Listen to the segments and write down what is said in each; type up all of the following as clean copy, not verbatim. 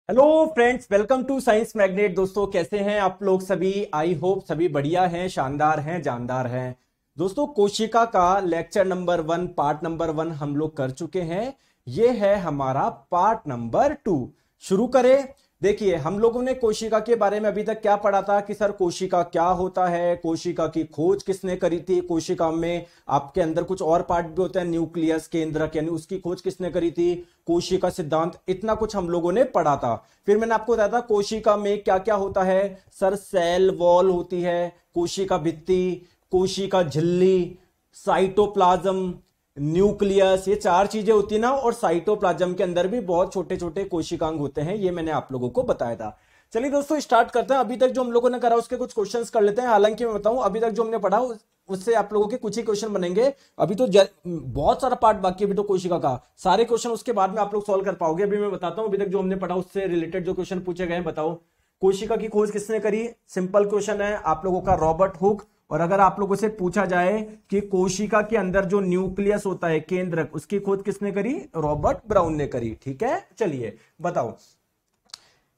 Hello friends, welcome to Science Magnet. दोस्तों, कैसे हैं आप लोग सभी? आई होप सभी बढ़िया हैं, शानदार हैं, जानदार हैं। दोस्तों, कोशिका का लेक्चर नंबर 1 पार्ट नंबर 1 हम लोग कर चुके हैं। ये है हमारा पार्ट नंबर 2। शुरू करें। देखिए, हम लोगों ने कोशिका के बारे में अभी तक क्या पढ़ा था कि सर कोशिका क्या होता है, कोशिका की खोज किसने करी थी, कोशिका में आपके अंदर कुछ और पार्ट भी होते हैं, न्यूक्लियस, केंद्रक, यानी उसकी खोज किसने करी थी, कोशिका सिद्धांत, इतना कुछ हम लोगों ने पढ़ा था। फिर मैंने आपको बताया था कोशिका में क्या क्या होता है। सर, सेल वॉल होती है, कोशिका भित्ति, कोशिका झिल्ली, साइटोप्लाज्म, न्यूक्लियस, ये चार चीजें होती है ना। और साइटोप्लाज्म के अंदर भी बहुत छोटे छोटे कोशिकांग होते हैं, ये मैंने आप लोगों को बताया था। चलिए दोस्तों, स्टार्ट करते हैं। अभी तक जो हम लोगों ने करा उसके कुछ क्वेश्चंस कर लेते हैं। हालांकि मैं बताऊं, अभी तक जो हमने पढ़ा उससे आप लोगों के कुछ ही क्वेश्चन बनेंगे। अभी तो बहुत सारा पार्ट बाकी है अभी तो कोशिका का। सारे क्वेश्चन उसके बाद में आप लोग सॉल्व कर पाओगे। अभी मैं बताता हूं, अभी तक जो हमने पढ़ा उससे रिलेटेड जो क्वेश्चन पूछे गए हैं। बताओ, कोशिका की खोज किसने करी? सिंपल क्वेश्चन है आप लोगों का, रॉबर्ट हुक। और अगर आप लोगों से पूछा जाए कि कोशिका के अंदर जो न्यूक्लियस होता है, केंद्रक, उसकी खोज किसने करी? रॉबर्ट ब्राउन ने करी। ठीक है, चलिए बताओ।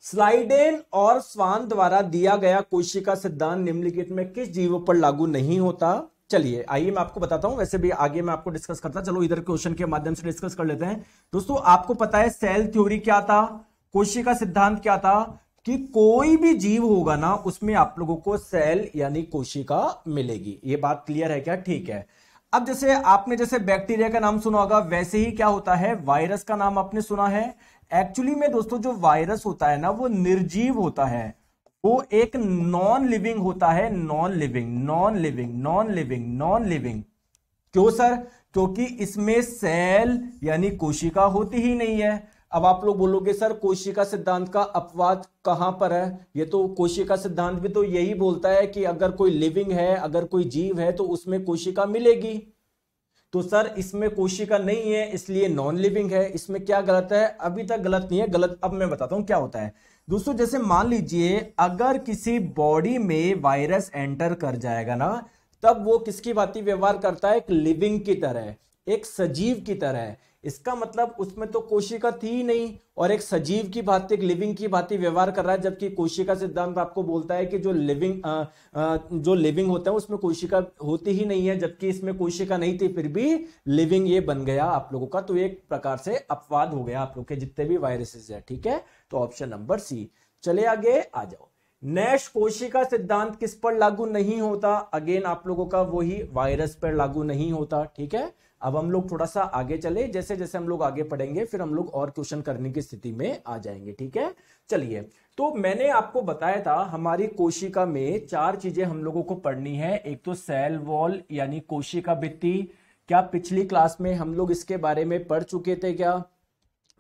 स्लाइडेन और स्वान द्वारा दिया गया कोशिका सिद्धांत निम्नलिखित में किस जीवों पर लागू नहीं होता? चलिए आइए मैं आपको बताता हूं। वैसे भी आगे मैं आपको डिस्कस करता, चलो इधर क्वेश्चन के माध्यम से डिस्कस कर लेते हैं। दोस्तों, आपको पता है सेल थ्योरी क्या था, कोशिका सिद्धांत क्या था, कि कोई भी जीव होगा ना उसमें आप लोगों को सेल यानी कोशिका मिलेगी। ये बात क्लियर है क्या? ठीक है। अब जैसे आपने जैसे बैक्टीरिया का नाम सुना होगा, वैसे ही क्या होता है, वायरस का नाम आपने सुना है। एक्चुअली में दोस्तों, जो वायरस होता है ना वो निर्जीव होता है, वो एक नॉन लिविंग होता है। Non living, non living, non living, non living. क्यों सर? क्योंकि इसमें सेल यानी कोशिका होती ही नहीं है। अब आप लोग बोलोगे सर कोशिका सिद्धांत का अपवाद कहां पर है? ये तो कोशिका सिद्धांत भी तो यही बोलता है कि अगर कोई लिविंग है, अगर कोई जीव है तो उसमें कोशिका मिलेगी। तो सर इसमें कोशिका नहीं है इसलिए नॉन लिविंग है। इसमें क्या गलत है? अभी तक गलत नहीं है। गलत अब मैं बताता हूं क्या होता है। दोस्तों, जैसे मान लीजिए अगर किसी बॉडी में वायरस एंटर कर जाएगा ना, तब वो किसकी भांति व्यवहार करता है? एक लिविंग की तरह, एक सजीव की तरह। इसका मतलब उसमें तो कोशिका थी ही नहीं, और एक सजीव की भांति, एक लिविंग की भांति व्यवहार कर रहा है। जबकि कोशिका सिद्धांत आपको बोलता है कि जो लिविंग होता है उसमें कोशिका होती ही नहीं है, जबकि इसमें कोशिका नहीं थी फिर भी लिविंग ये बन गया आप लोगों का। तो एक प्रकार से अपवाद हो गया आप लोग के जितने भी वायरसेस है। ठीक है, तो ऑप्शन नंबर सी। चले आगे आ जाओ। नैश कोशिका सिद्धांत किस पर लागू नहीं होता? अगेन आप लोगों का वही, वायरस पर लागू नहीं होता। ठीक है, अब हम लोग थोड़ा सा आगे चले। जैसे जैसे हम लोग आगे पढ़ेंगे फिर हम लोग और क्वेश्चन करने की स्थिति में आ जाएंगे। ठीक है, चलिए। तो मैंने आपको बताया था हमारी कोशिका में चार चीजें हम लोगों को पढ़नी है। एक तो सेल वॉल यानी कोशिका भित्ति। क्या पिछली क्लास में हम लोग इसके बारे में पढ़ चुके थे क्या?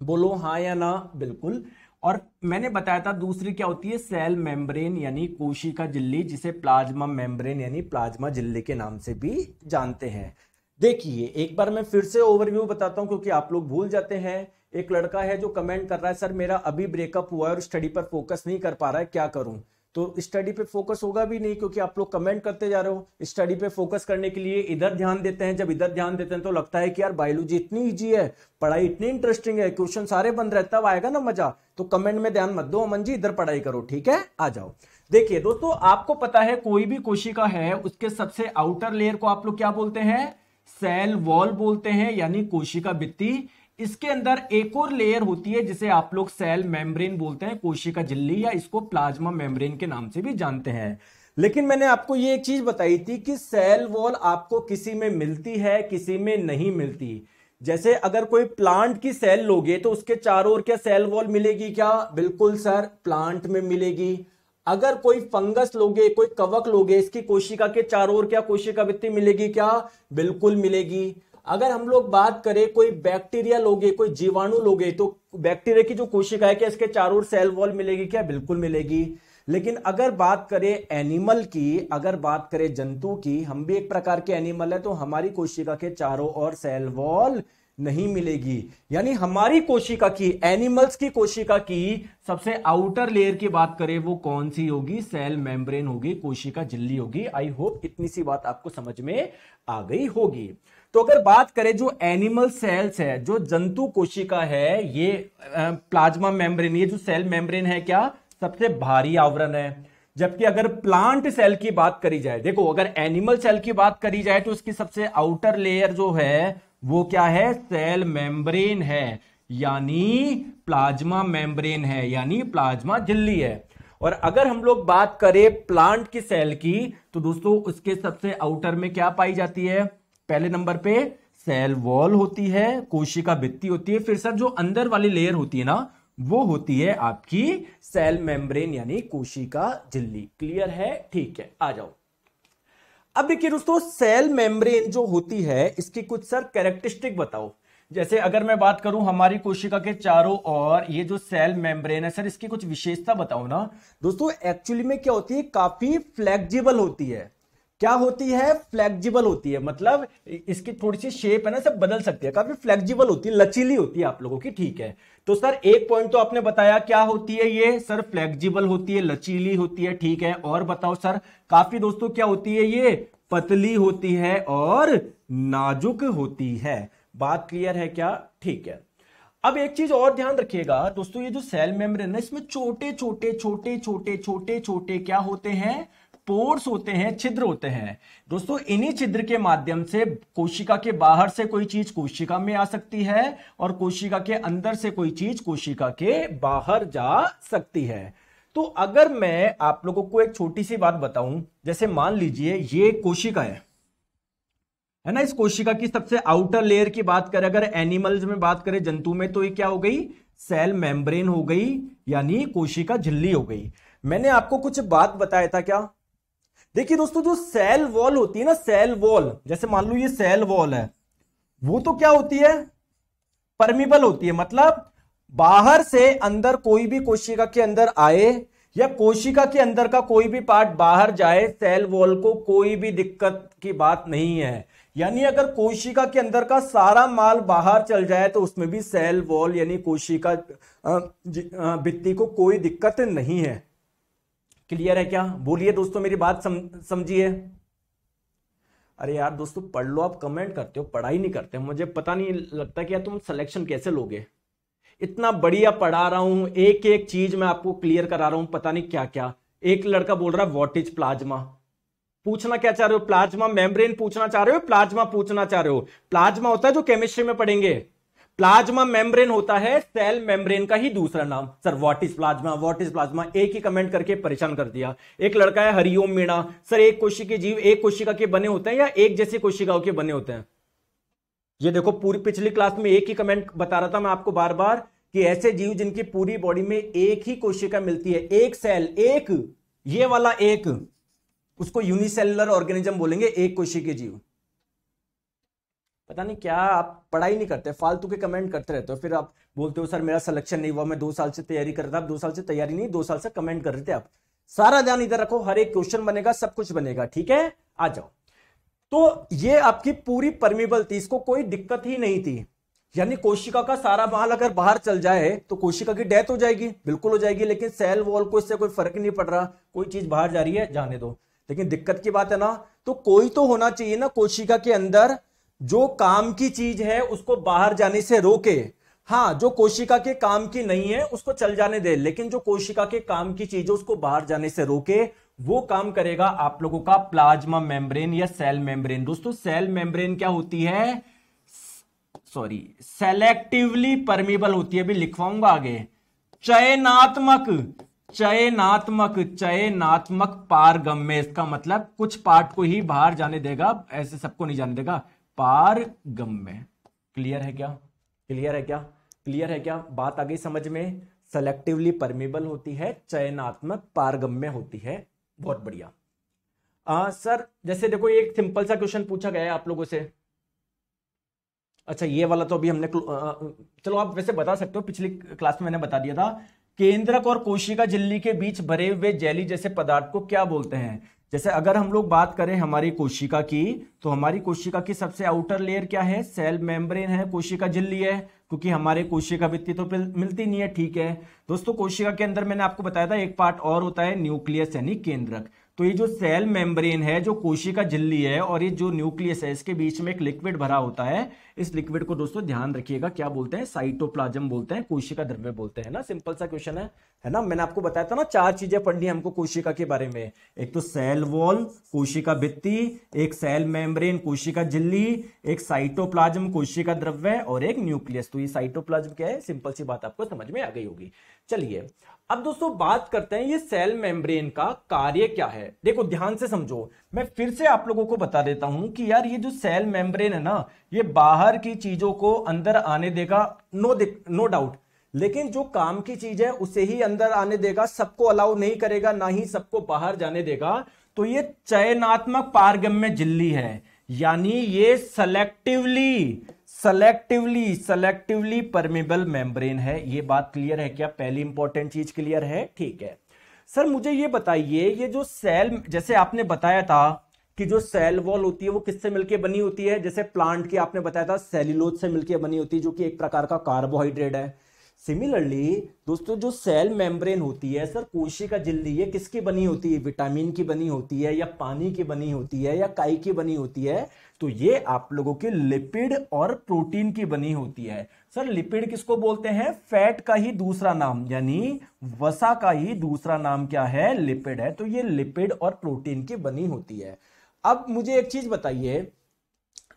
बोलो हाँ या ना। बिल्कुल। और मैंने बताया था दूसरी क्या होती है, सेल मेम्ब्रेन यानी कोशिका झिल्ली, जिसे प्लाज्मा मेम्ब्रेन यानी प्लाज्मा झिल्ली के नाम से भी जानते हैं। देखिए एक बार मैं फिर से ओवरव्यू बताता हूं क्योंकि आप लोग भूल जाते हैं। एक लड़का है जो कमेंट कर रहा है, सर मेरा अभी ब्रेकअप हुआ है और स्टडी पर फोकस नहीं कर पा रहा है, क्या करूं? तो स्टडी पे फोकस होगा भी नहीं क्योंकि आप लोग कमेंट करते जा रहे हो। स्टडी पे फोकस करने के लिए इधर ध्यान देते हैं। जब इधर ध्यान देते हैं तो लगता है कि यार बायोलॉजी इतनी इजी है, पढ़ाई इतनी इंटरेस्टिंग है, क्वेश्चन सारे बन रहे हैं, तब आएगा ना मजा। तो कमेंट में ध्यान मत दो अमन जी, इधर पढ़ाई करो। ठीक है, आ जाओ। देखिए दोस्तों, आपको पता है कोई भी कोशिका है उसके सबसे आउटर लेयर को आप लोग क्या बोलते हैं? सेल वॉल बोलते हैं यानी कोशिका भित्ति। इसके अंदर एक और लेयर होती है जिसे आप लोग सेल मेम्ब्रेन बोलते हैं, कोशिका झिल्ली, या इसको प्लाज्मा मेम्ब्रेन के नाम से भी जानते हैं। लेकिन मैंने आपको ये एक चीज बताई थी कि सेल वॉल आपको किसी में मिलती है, किसी में नहीं मिलती। जैसे अगर कोई प्लांट की सेल लोगे तो उसके चारों ओर क्या सेल वॉल मिलेगी क्या? बिल्कुल सर, प्लांट में मिलेगी। अगर कोई फंगस लोगे, कोई कवक लोगे, इसकी कोशिका के चारों ओर क्या कोशिका भित्ति मिलेगी क्या? बिल्कुल मिलेगी। अगर हम लोग बात करें कोई बैक्टीरिया लोगे, कोई जीवाणु लोगे, तो बैक्टीरिया की जो कोशिका है क्या इसके चारों ओर सेल वॉल मिलेगी क्या? बिल्कुल मिलेगी। लेकिन अगर बात करें एनिमल की, अगर बात करें जंतु की, हम भी एक प्रकार के एनिमल है, तो हमारी कोशिका के चारों ओर सेल वॉल नहीं मिलेगी। यानी हमारी कोशिका की, एनिमल्स की कोशिका की सबसे आउटर लेयर की बात करें वो कौन सी होगी? सेल मेम्ब्रेन होगी, कोशिका झिल्ली होगी। आई होप इतनी सी बात आपको समझ में आ गई होगी। तो अगर बात करें जो एनिमल सेल्स है, जो जंतु कोशिका है, ये प्लाज्मा मेम्ब्रेन, ये जो सेल मेम्ब्रेन है क्या, सबसे भारी आवरण है। जबकि अगर प्लांट सेल की बात करी जाए, देखो अगर एनिमल सेल की बात करी जाए तो उसकी सबसे आउटर लेयर जो है वो क्या है? सेल मेम्ब्रेन है, यानी प्लाज्मा मेम्ब्रेन है, यानी प्लाज्मा झिल्ली है। और अगर हम लोग बात करें प्लांट की सेल की, तो दोस्तों उसके सबसे आउटर में क्या पाई जाती है? पहले नंबर पे सेल वॉल होती है, कोशिका भित्ति होती है, फिर सर जो अंदर वाली लेयर होती है ना, वो होती है आपकी सेल मेम्ब्रेन यानी कोशिका झिल्ली। क्लियर है? ठीक है, आ जाओ। अब देखिए दोस्तों, सेल मेम्ब्रेन जो होती है इसकी कुछ सर कैरेक्टरिस्टिक बताओ। जैसे अगर मैं बात करूं हमारी कोशिका के चारों ओर ये जो सेल मेम्ब्रेन है सर, इसकी कुछ विशेषता बताओ ना। दोस्तों एक्चुअली में क्या होती है? काफी फ्लेक्सिबल होती है। क्या होती है? फ्लेक्सिबल होती है, मतलब इसकी थोड़ी सी शेप है ना, सब बदल सकती है, काफी फ्लेक्सिबल होती है, लचीली होती है आप लोगों की। ठीक है, तो सर एक पॉइंट तो आपने बताया, क्या होती है ये? सर फ्लेक्सिबल होती है, लचीली होती है। ठीक है, और बताओ सर। काफी दोस्तों क्या होती है ये? पतली होती है और नाजुक होती है। बात क्लियर है क्या? ठीक है। अब एक चीज और ध्यान रखिएगा दोस्तों, ये जो सेल मेम्ब्रेन है इसमें छोटे छोटे छोटे छोटे छोटे छोटे क्या होते हैं? पोर्स होते हैं, छिद्र होते हैं। दोस्तों इन्हीं छिद्र के माध्यम से कोशिका के बाहर से कोई चीज कोशिका में आ सकती है और कोशिका के अंदर से कोई चीज कोशिका के बाहर जा सकती है। तो अगर मैं आप लोगों को एक छोटी सी बात बताऊं, जैसे मान लीजिए ये कोशिका है ना, इस कोशिका की सबसे आउटर लेयर की बात करें, अगर एनिमल्स में बात करें, जंतु में, तो ये क्या हो गई? सेल मेम्ब्रेन हो गई, यानी कोशिका झिल्ली हो गई। मैंने आपको कुछ बात बताया था क्या? देखिए दोस्तों, जो सेल वॉल होती है ना, सेल वॉल, जैसे मान लो ये सेल वॉल है, वो तो क्या होती है? परमिबल होती है, मतलब बाहर से अंदर कोई भी कोशिका के अंदर आए या कोशिका के अंदर का कोई भी पार्ट बाहर जाए, सेल वॉल को कोई भी दिक्कत की बात नहीं है। यानी अगर कोशिका के अंदर का सारा माल बाहर चल जाए तो उसमें भी सेल वॉल यानी कोशिका भित्ति को कोई दिक्कत नहीं है। क्लियर है क्या? बोलिए दोस्तों, मेरी बात समझिए। अरे यार दोस्तों, पढ़ लो, आप कमेंट करते हो, पढ़ाई नहीं करते। मुझे पता नहीं लगता कि यार तुम सिलेक्शन कैसे लोगे। इतना बढ़िया पढ़ा रहा हूं, एक एक चीज मैं आपको क्लियर करा रहा हूं, पता नहीं क्या क्या। एक लड़का बोल रहा है व्हाट इज प्लाज्मा। पूछना क्या चाह रहे हो? प्लाज्मा मेम्ब्रेन पूछना चाह रहे हो? प्लाज्मा पूछना चाह रहे हो? प्लाज्मा होता है जो केमिस्ट्री में पढ़ेंगे, प्लाज्मा मेम्ब्रेन होता है सेल मेम्ब्रेन का ही दूसरा नाम। Sir what is plasma, what is plasma, एक ही कमेंट करके परेशान कर दिया। एक लड़का है हरिओम मीणा, सर एक कोशिका जीव एक कोशिका के बने होते हैं या एक जैसी कोशिकाओं के बने होते हैं? ये देखो, पूरी पिछली क्लास में एक ही कमेंट बता रहा था मैं आपको बार बार कि ऐसे जीव जिनकी पूरी बॉडी में एक ही कोशिका मिलती है, एक सेल, एक, ये वाला एक, उसको यूनिसेलुलर ऑर्गेनिज्म बोलेंगे, एक कोशिकीय जीव। पता नहीं क्या आप पढ़ाई नहीं करते, फालतू के कमेंट करते रहते हो, फिर आप बोलते हो सर मेरा सिलेक्शन नहीं हुआ, मैं 2 साल से तैयारी कर रहा था। 2 साल से तैयारी नहीं, 2 साल से कमेंट कर रहे थे आप। सारा ध्यान इधर रखो, हर एक क्वेश्चन बनेगा, सब कुछ बनेगा। ठीक है, आ जाओ। तो ये आपकी पूरी परमिबल थी, इसको कोई दिक्कत ही नहीं थी। यानी कोशिका का सारा माल अगर बाहर चल जाए तो कोशिका की डेथ हो जाएगी, बिल्कुल हो जाएगी, लेकिन सेल वॉल को इससे कोई फर्क नहीं पड़ रहा, कोई चीज बाहर जा रही है, जाने दो। लेकिन दिक्कत की बात है ना, तो कोई तो होना चाहिए ना कोशिका के अंदर जो काम की चीज है उसको बाहर जाने से रोके। हाँ, जो कोशिका के काम की नहीं है उसको चल जाने दे, लेकिन जो कोशिका के काम की चीज है उसको बाहर जाने से रोके, वो काम करेगा आप लोगों का प्लाज्मा मेम्ब्रेन या सेल मेम्ब्रेन। दोस्तों सेल मेम्ब्रेन क्या होती है? सेलेक्टिवली परमिबल होती है। अभी लिखवाऊंगा आगे। चयनात्मक, चयनात्मक, चयनात्मक पारगम्य, इसका मतलब कुछ पार्ट को ही बाहर जाने देगा, ऐसे सबको नहीं जाने देगा। पारगम्य। क्लियर है क्या? क्लियर है क्या? क्लियर है क्या? बात आ गई समझ में? सेलेक्टिवली परमिबल होती है, चयनात्मक, पारगम्य होती है। बहुत बढ़िया। सर जैसे देखो एक सिंपल सा क्वेश्चन पूछा गया है आप लोगों से। अच्छा ये वाला तो अभी हमने चलो आप वैसे बता सकते हो, पिछली क्लास में मैंने बता दिया था केंद्रक और कोशिका झिल्ली के बीच भरे हुए जेली जैसे पदार्थ को क्या बोलते हैं? जैसे अगर हम लोग बात करें हमारी कोशिका की, तो हमारी कोशिका की सबसे आउटर लेयर क्या है? सेल मेम्ब्रेन है, कोशिका झिल्ली है, क्योंकि हमारे कोशिका भित्ति तो मिलती नहीं है। ठीक है दोस्तों, कोशिका के अंदर मैंने आपको बताया था एक पार्ट और होता है न्यूक्लियस यानी केंद्रक। तो ये जो सेल मेम्ब्रेन है, जो कोशिका झिल्ली है, और ये जो न्यूक्लियस है, इसके बीच में एक लिक्विड भरा होता है। इस लिक्विड को दोस्तों ध्यान रखिएगा, क्या बोलते हैं? साइटोप्लाज्म बोलते हैं, कोशिका द्रव्य बोलते हैं ना। सिंपल सा क्वेश्चन है ना। मैंने आपको बताया था ना 4 चीजें पढ़नी हमको कोशिका के बारे में। एक तो सेल वॉल कोशिका भित्ति, एक सेल मेम्ब्रेन कोशिका झिल्ली, एक साइटोप्लाज्म कोशिका द्रव्य, और एक न्यूक्लियस। तो ये साइटोप्लाज्म क्या है? सिंपल सी बात आपको समझ में आ गई होगी। चलिए अब दोस्तों बात करते हैं ये सेल मेम्ब्रेन का कार्य क्या है। देखो ध्यान से समझो, मैं फिर से आप लोगों को बता देता हूं कि यार ये जो सेल मेम्ब्रेन है ना, ये बाहर की चीजों को अंदर आने देगा, नो डाउट, लेकिन जो काम की चीज है उसे ही अंदर आने देगा, सबको अलाउ नहीं करेगा, ना ही सबको बाहर जाने देगा। तो ये चयनात्मक पारगम्य झिल्ली है, यानी ये सेलेक्टिवली परमेबल मेम्ब्रेन है। ये बात क्लियर है क्या? पहली इंपॉर्टेंट चीज क्लियर है? ठीक है सर, मुझे ये बताइए, ये जो सेल, जैसे आपने बताया था कि जो सेल वॉल होती है वो किससे मिलकर बनी होती है? जैसे प्लांट की आपने बताया था सेल्यूलोज से मिलकर बनी होती है, जो कि एक प्रकार का कार्बोहाइड्रेट है। सिमिलरली दोस्तों, जो सेल मेम्ब्रेन होती है सर, कोशिका झिल्ली, ये किसकी बनी होती है? विटामिन की बनी होती है, या पानी की बनी होती है, या काई की बनी होती है? तो ये आप लोगों के लिपिड और प्रोटीन की बनी होती है। सर लिपिड किसको बोलते हैं? फैट का ही दूसरा नाम, यानी वसा का ही दूसरा नाम क्या है? लिपिड है। तो ये लिपिड और प्रोटीन की बनी होती है। अब मुझे एक चीज बताइए,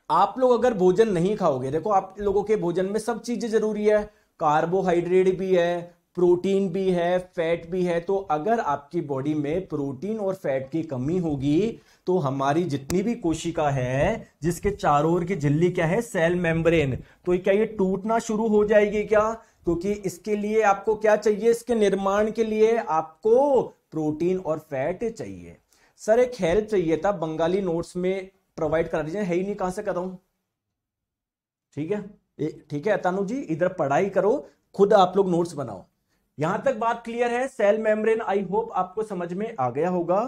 आप लोग अगर भोजन नहीं खाओगे, देखो आप लोगों के भोजन में सब चीजें जरूरी है, कार्बोहाइड्रेट भी है, प्रोटीन भी है, फैट भी है। तो अगर आपकी बॉडी में प्रोटीन और फैट की कमी होगी, तो हमारी जितनी भी कोशिका है, जिसके चारों ओर की झिल्ली क्या है? सेल मेम्ब्रेन, तो क्या ये टूटना शुरू हो जाएगी क्या? क्योंकि इसके लिए आपको क्या चाहिए? इसके निर्माण के लिए आपको प्रोटीन और फैट चाहिए। सर एक हेल्प चाहिए था, बंगाली नोट्स में प्रोवाइड करा दीजिए, है ही नहीं, कहां से कर रहा हूं? ठीक है तानु जी, इधर पढ़ाई करो, खुद आप लोग नोट्स बनाओ। यहां तक बात क्लियर है? सेल मेम्ब्रेन आई होप आपको समझ में आ गया होगा।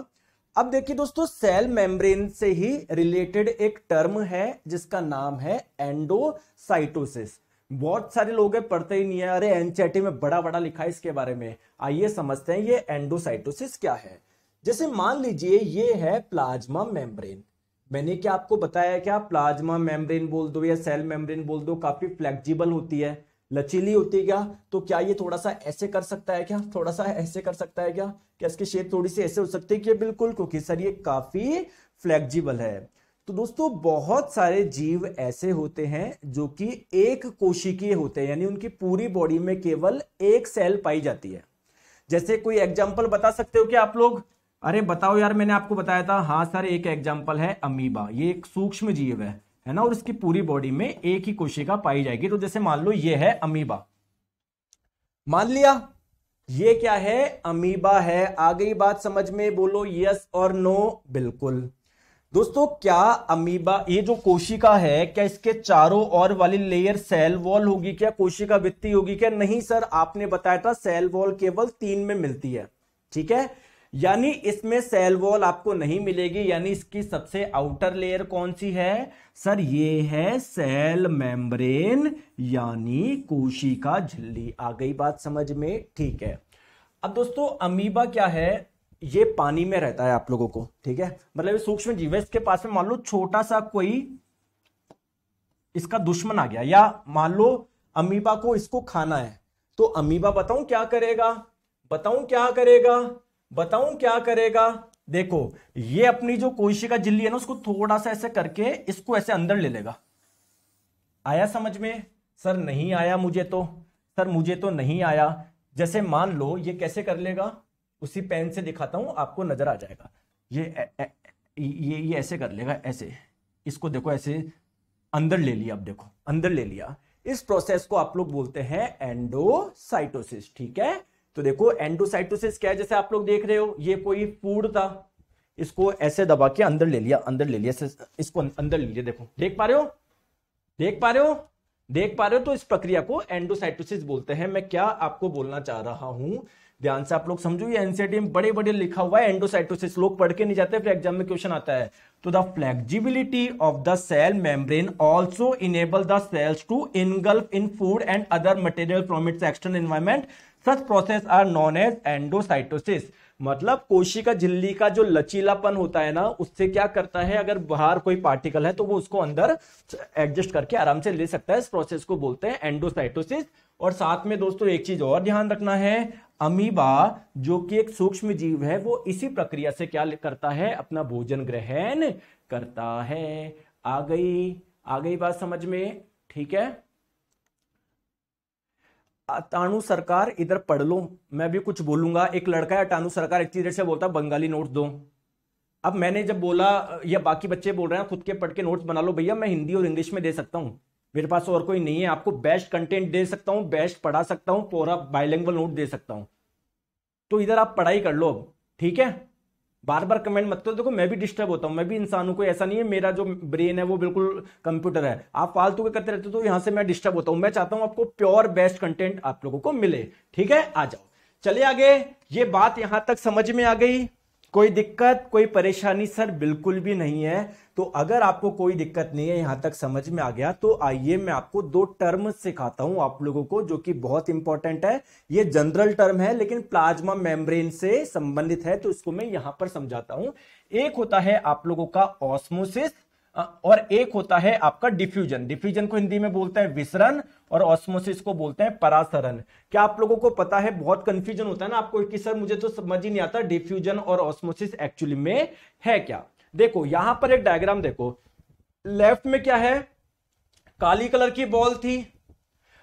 अब देखिए दोस्तों, सेल मेम्ब्रेन से ही रिलेटेड एक टर्म है जिसका नाम है एंडोसाइटोसिस। बहुत सारे लोग हैं पढ़ते ही नहीं है, अरे एनसीईआरटी में बड़ा बड़ा लिखा है इसके बारे में। आइए समझते हैं ये एंडोसाइटोसिस क्या है। जैसे मान लीजिए ये है प्लाज्मा मेम्ब्रेन, मैंने क्या आपको बताया, क्या प्लाज्मा मेम्ब्रेन बोल दो या सेल मेम्ब्रेन बोल दो, काफी फ्लेक्सिबल होती है, लचीली होती है क्या? तो क्या ये थोड़ा सा ऐसे कर सकता है क्या? थोड़ा सा ऐसे कर सकता है क्या? क्या इसकी शेप थोड़ी सी ऐसे हो सकती है क्या? बिल्कुल, क्योंकि सर ये काफी फ्लेक्सिबल है। तो दोस्तों बहुत सारे जीव ऐसे होते हैं जो कि एक कोशिकीय होते हैं, यानी उनकी पूरी बॉडी में केवल एक सेल पाई जाती है। जैसे कोई एग्जाम्पल बता सकते हो क्या आप लोग? अरे बताओ यार, मैंने आपको बताया था। हाँ सर, एक एग्जाम्पल है अमीबा, ये एक सूक्ष्म जीव है ना, और इसकी पूरी बॉडी में एक ही कोशिका पाई जाएगी। तो जैसे मान लो ये है अमीबा, मान लिया ये क्या है? अमीबा है। आ गई बात समझ में? बोलो यस और नो। बिल्कुल दोस्तों, क्या अमीबा, ये जो कोशिका है, क्या इसके चारों ओर वाली लेयर सेल वॉल होगी क्या? कोशिका भित्ति होगी क्या? नहीं सर, आपने बताया था सेल वॉल केवल 3 में मिलती है। ठीक है, यानी इसमें सेल वॉल आपको नहीं मिलेगी। यानी इसकी सबसे आउटर लेयर कौन सी है? सर ये है सेल मेम्ब्रेन, यानी कोशिका झिल्ली। आ गई बात समझ में? ठीक है। अब दोस्तों अमीबा क्या है? ये पानी में रहता है आप लोगों को, ठीक है, मतलब ये सूक्ष्म जीव है। इसके पास में मान लो छोटा सा कोई इसका दुश्मन आ गया, या मान लो अमीबा को इसको खाना है, तो अमीबा बताऊं क्या करेगा? बताऊं क्या करेगा? देखो ये अपनी जो कोशिका झिल्ली है ना, उसको थोड़ा सा ऐसे करके इसको ऐसे अंदर ले लेगा। आया समझ में? सर नहीं आया मुझे तो, सर मुझे तो नहीं आया। जैसे मान लो ये कैसे कर लेगा, उसी पेन से दिखाता हूं, आपको नजर आ जाएगा। ये ऐसे कर लेगा, ऐसे, इसको देखो ऐसे अंदर ले लिया। अब देखो अंदर ले लिया। इस प्रोसेस को आप लोग बोलते हैं एंडोसाइटोसिस। ठीक है, तो देखो एंडोसाइटोसिस क्या है? जैसे आप लोग देख रहे हो, ये कोई फूड था, इसको ऐसे दबा के अंदर ले लिया, इसको अंदर ले लिया। देखो देख पा रहे हो? देख पा रहे हो? तो इस प्रक्रिया को एंडोसाइटोसिस बोलते हैं। मैं क्या आपको बोलना चाह रहा हूं, ध्यान से आप लोग समझो। ये एनसीईआरटी में बड़े बड़े लिखा हुआ है एंडोसाइटोसिस, लोग पढ़ के नहीं जाते, फिर एग्जाम में क्वेश्चन आता है। तो the flexibility of the cell membrane also enable the cells to engulf in food and other material from its external environment, such process are known as endocytosis. मतलब कोशिका झिल्ली का जो लचीलापन होता है ना, उससे क्या करता है, अगर बाहर कोई पार्टिकल है तो वो उसको अंदर एडजस्ट करके आराम से ले सकता है। इस प्रोसेस को बोलते हैं एंडोसाइटोसिस। और साथ में दोस्तों एक चीज और ध्यान रखना है, अमीबा जो कि एक सूक्ष्म जीव है, वो इसी प्रक्रिया से क्या करता है, अपना भोजन ग्रहण करता है। आ गई बात समझ में? ठीक है। अटानु सरकार इधर पढ़ लो, मैं भी कुछ बोलूंगा। एक लड़का है अटानु सरकार, इतनी देर से बोलता है बंगाली नोट्स दो। अब मैंने जब बोला, या बाकी बच्चे बोल रहे हैं खुद के पढ़ के नोट्स बना लो, भैया मैं हिंदी और इंग्लिश में दे सकता हूं, मेरे पास और कोई नहीं है। आपको बेस्ट कंटेंट दे सकता हूं, बेस्ट पढ़ा सकता हूं, पूरा बाइलिंगुअल नोट दे सकता हूं। तो इधर आप पढ़ाई कर लो अब, ठीक है। बार बार कमेंट मत करो, देखो मैं भी डिस्टर्ब होता हूं, मैं भी इंसान हूं, कोई ऐसा नहीं है मेरा जो ब्रेन है वो बिल्कुल कंप्यूटर है। आप फालतू के करते रहते हो तो यहां से मैं डिस्टर्ब होता हूं। मैं चाहता हूं आपको प्योर बेस्ट कंटेंट आप लोगों को मिले, ठीक है। आ जाओ, चलिए आगे। ये बात यहां तक समझ में आ गई? कोई दिक्कत, कोई परेशानी? सर बिल्कुल भी नहीं है। तो अगर आपको कोई दिक्कत नहीं है, यहां तक समझ में आ गया, तो आइए मैं आपको दो टर्म सिखाता हूं आप लोगों को, जो कि बहुत इंपॉर्टेंट है। ये जनरल टर्म है लेकिन प्लाज्मा मेम्ब्रेन से संबंधित है, तो इसको मैं यहां पर समझाता हूं। एक होता है आप लोगों का ऑस्मोसिस और एक होता है आपका डिफ्यूजन। डिफ्यूजन को हिंदी में बोलते हैं विसरण और ऑस्मोसिस को बोलते हैं परासरण। क्या आप लोगों को पता है? बहुत कंफ्यूजन होता है ना आपको कि सर मुझे तो समझ ही नहीं आता डिफ्यूजन और ऑस्मोसिस एक्चुअली में है क्या। देखो यहां पर एक डायग्राम देखो, लेफ्ट में क्या है, काली कलर की बॉल थी,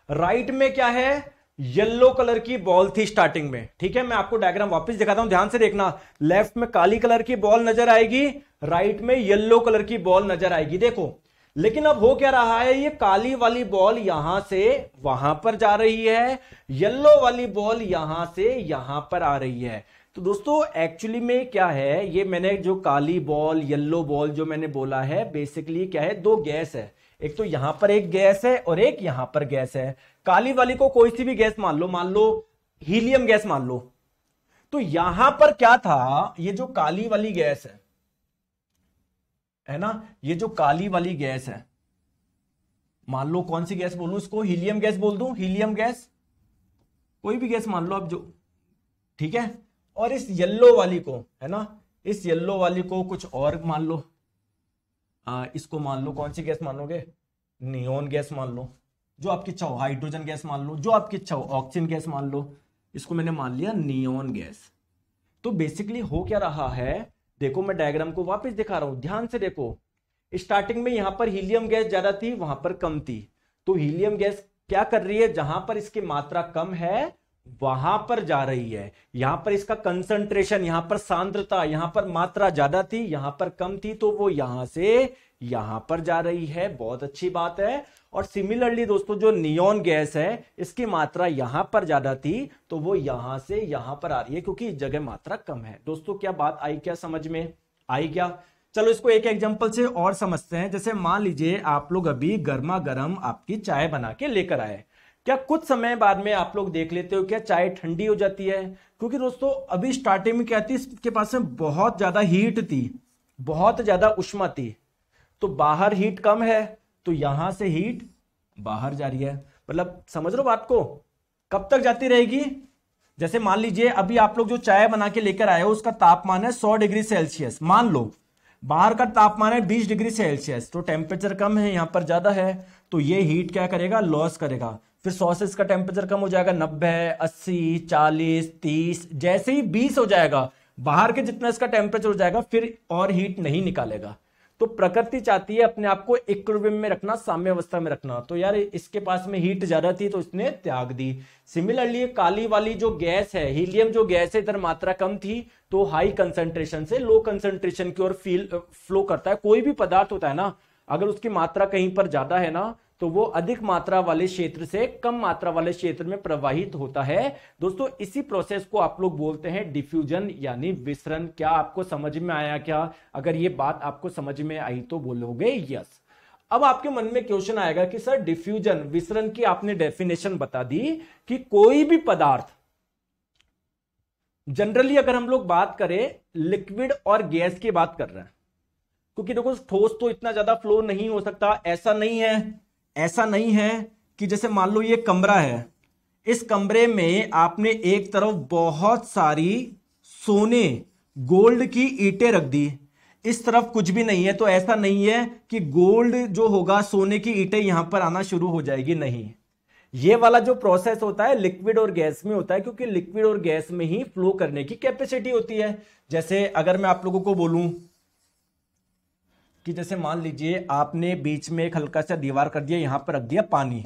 राइट में क्या है, येलो कलर की बॉल थी स्टार्टिंग में, ठीक है। मैं आपको डायग्राम वापस दिखाता हूं, ध्यान से देखना। लेफ्ट में काली कलर की बॉल नजर आएगी, राइट में येलो कलर की बॉल नजर आएगी, देखो। लेकिन अब हो क्या रहा है, ये काली वाली बॉल यहां से वहां पर जा रही है, येलो वाली बॉल यहां से यहां पर आ रही है। तो दोस्तों एक्चुअली में क्या है, ये मैंने जो काली बॉल येलो बॉल जो मैंने बोला है, बेसिकली क्या है, दो गैस है। एक तो यहां पर एक गैस है और एक यहां पर गैस है। काली वाली को कोई सी भी गैस मान लो हीलियम गैस मान लो। तो यहां पर क्या था, ये जो काली वाली गैस है ना, ये जो काली वाली गैस है, मान लो कौन सी गैस बोलूं इसको, हीलियम गैस बोल दूं, हीलियम गैस, कोई भी गैस मान लो अब जो, ठीक है। और इस येलो वाली को, है ना, इस येलो वाली को कुछ और मान लो, इसको मान लो कौन सी गैस मान लोगे, नियोन गैस मान लो, जो आपकी इच्छा हो, हाइड्रोजन गैस मान लो, जो आपकी इच्छा हो, ऑक्सीजन गैस मान लो, इसको मैंने मान लिया नियोन गैस। तो बेसिकली हो क्या रहा है, देखो मैं डायग्राम को वापस दिखा रहा हूं, ध्यान से देखो। स्टार्टिंग में यहां पर हीलियम गैस ज्यादा थी, वहां पर कम थी। तो हीलियम गैस क्या कर रही है, जहां पर इसकी मात्रा कम है वहां पर जा रही है। यहां पर इसका कंसंट्रेशन, यहां पर सांद्रता, यहां पर मात्रा ज्यादा थी, यहां पर कम थी, तो वो यहां से यहां पर जा रही है। बहुत अच्छी बात है। और सिमिलरली दोस्तों जो नियोन गैस है, इसकी मात्रा यहां पर ज्यादा थी, तो वो यहां से यहां पर आ रही है, क्योंकि इस जगह मात्रा कम है। दोस्तों क्या बात आई, क्या समझ में आई क्या? चलो इसको एक एग्जांपल से और समझते हैं। जैसे मान लीजिए आप लोग अभी गर्मा गर्म आपकी चाय बना के लेकर आए, क्या कुछ समय बाद में आप लोग देख लेते हो क्या चाय ठंडी हो जाती है? क्योंकि दोस्तों अभी स्टार्टिंग में क्या थी, इसके पास में बहुत ज्यादा हीट थी, बहुत ज्यादा उष्मा थी, तो बाहर हीट कम है, तो यहां से हीट बाहर जा रही है। मतलब समझ लो बात को, कब तक जाती रहेगी? जैसे मान लीजिए अभी आप लोग जो चाय बना के लेकर आए हो, उसका तापमान है 100 डिग्री सेल्सियस, मान लो बाहर का तापमान है 20 डिग्री सेल्सियस, तो टेम्परेचर कम है, यहां पर ज्यादा है, तो ये हीट क्या करेगा, लॉस करेगा। फिर 100 से इसका टेम्परेचर कम हो जाएगा 90, 80, 40, 30, जैसे ही 20 हो जाएगा, बाहर के जितना इसका टेम्परेचर हो जाएगा, फिर और हीट नहीं निकालेगा। तो प्रकृति चाहती है अपने आप को इक्विलिब्रियम में रखना, साम्य अवस्था में रखना। तो यार इसके पास में हीट ज्यादा थी तो इसने त्याग दी। सिमिलरली काली वाली जो गैस है, हीलियम जो गैस है, इधर मात्रा कम थी, तो हाई कंसंट्रेशन से लो कंसंट्रेशन की ओर फ्लो करता है। कोई भी पदार्थ होता है ना, अगर उसकी मात्रा कहीं पर ज्यादा है ना, तो वो अधिक मात्रा वाले क्षेत्र से कम मात्रा वाले क्षेत्र में प्रवाहित होता है। दोस्तों इसी प्रोसेस को आप लोग बोलते हैं डिफ्यूजन यानी विसरण। क्या आपको समझ में आया क्या? अगर ये बात आपको समझ में आई तो बोलोगे यस। अब आपके मन में क्वेश्चन आएगा कि सर डिफ्यूजन विसरण की आपने डेफिनेशन बता दी कि कोई भी पदार्थ, जनरली अगर हम लोग बात करें लिक्विड और गैस की बात कर रहे हैं, क्योंकि देखो ठोस तो इतना ज्यादा फ्लो नहीं हो सकता। ऐसा नहीं है कि जैसे मान लो ये कमरा है, इस कमरे में आपने एक तरफ बहुत सारी सोने गोल्ड की ईंटें रख दी, इस तरफ कुछ भी नहीं है, तो ऐसा नहीं है कि गोल्ड जो होगा सोने की ईंटें यहां पर आना शुरू हो जाएगी, नहीं। ये वाला जो प्रोसेस होता है लिक्विड और गैस में होता है, क्योंकि लिक्विड और गैस में ही फ्लो करने की कैपेसिटी होती है। जैसे अगर मैं आप लोगों को बोलूं कि जैसे मान लीजिए आपने बीच में एक हल्का सा दीवार कर दिया, यहां पर रख दिया पानी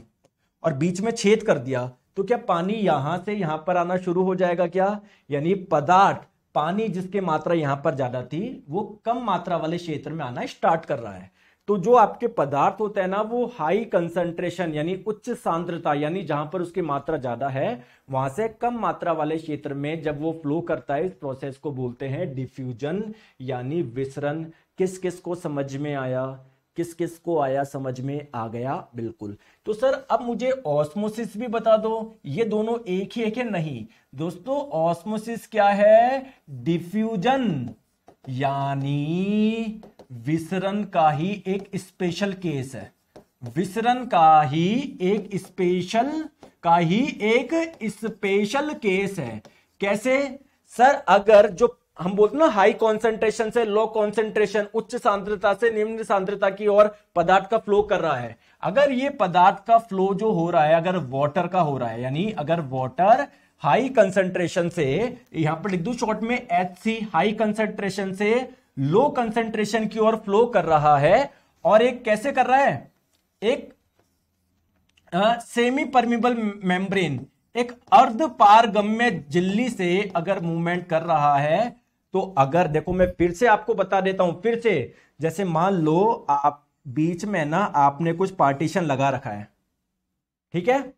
और बीच में छेद कर दिया, तो क्या पानी यहां से यहां पर आना शुरू हो जाएगा क्या? यानी पदार्थ पानी जिसकी मात्रा यहां पर ज्यादा थी वो कम मात्रा वाले क्षेत्र में आना स्टार्ट कर रहा है। तो जो आपके पदार्थ होते हैं ना वो हाई कंसंट्रेशन यानी उच्च सांद्रता, यानी जहां पर उसकी मात्रा ज्यादा है वहां से कम मात्रा वाले क्षेत्र में जब वो फ्लो करता है, इस प्रोसेस को बोलते हैं डिफ्यूजन यानी विसरण। किस किस को समझ में आया? किस किस को आया? समझ में आ गया? बिल्कुल। तो सर अब मुझे ऑस्मोसिस भी बता दो, ये दोनों एक ही है कि नहीं? दोस्तों ऑस्मोसिस क्या है? डिफ्यूजन यानी विसरण का ही एक स्पेशल केस है। विसरण का ही एक स्पेशल केस है। कैसे सर? अगर जो हम बोलते ना हाई कॉन्सेंट्रेशन से लो कॉन्सेंट्रेशन, उच्च सांद्रता से निम्न सांद्रता की ओर पदार्थ का फ्लो कर रहा है, अगर ये पदार्थ का फ्लो जो हो रहा है अगर वाटर का हो रहा है, यानी अगर वाटर हाई कंसंट्रेशन से, यहां पर लिख दूं शॉर्ट में HC, हाई कंसंट्रेशन से लो कंसंट्रेशन की ओर फ्लो कर रहा है, और एक कैसे कर रहा है? एक सेमी परमिबल मेम्ब्रेन, एक अर्ध पारगम्य झिल्ली से अगर मूवमेंट कर रहा है, तो अगर देखो मैं फिर से आपको बता देता हूं, फिर से जैसे मान लो आप बीच में ना आपने कुछ पार्टीशन लगा रखा है, ठीक है,